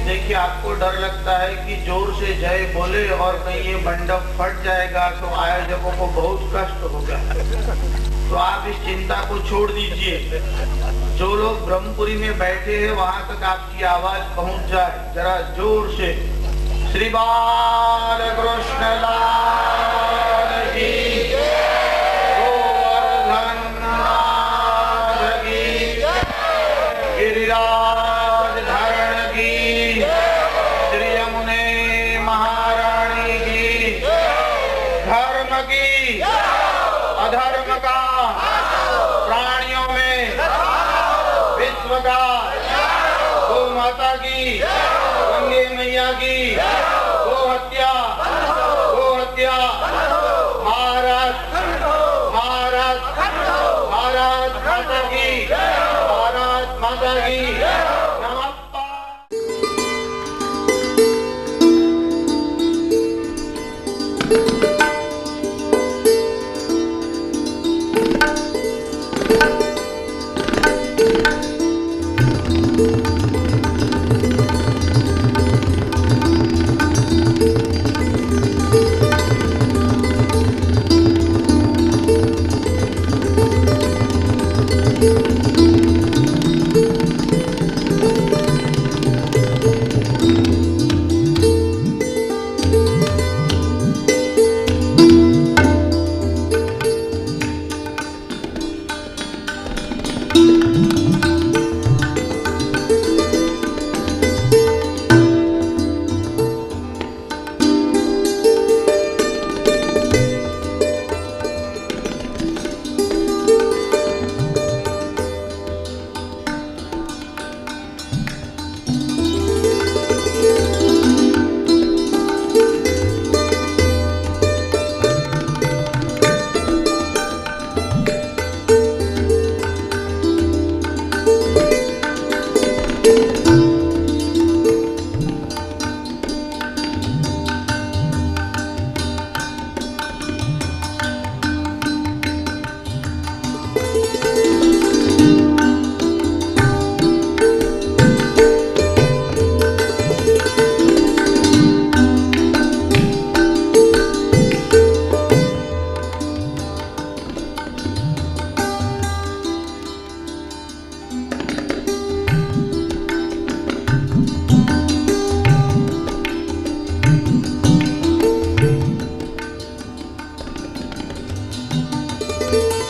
S1: देखिए, आपको डर लगता है कि जोर से जय बोले और कहीं ये मंडप फट जाएगा तो आयोजकों को बहुत कष्ट होगा। तो आप इस चिंता को छोड़ दीजिए। जो लोग ब्रह्मपुरी में बैठे हैं वहां तक आपकी आवाज पहुंच जाए, जरा जोर से। श्री बाल कृष्ण लाल की, गोवर्धन नाथ की, गिरिराज धरण की, श्री यमुने महारानी की, धर्म की, अधर्म का, प्राणियों में विश्व का, गौ माता की, गंगे मैया की, गो हत्या, भारत भारत भारत माता की, भारत माता की। है।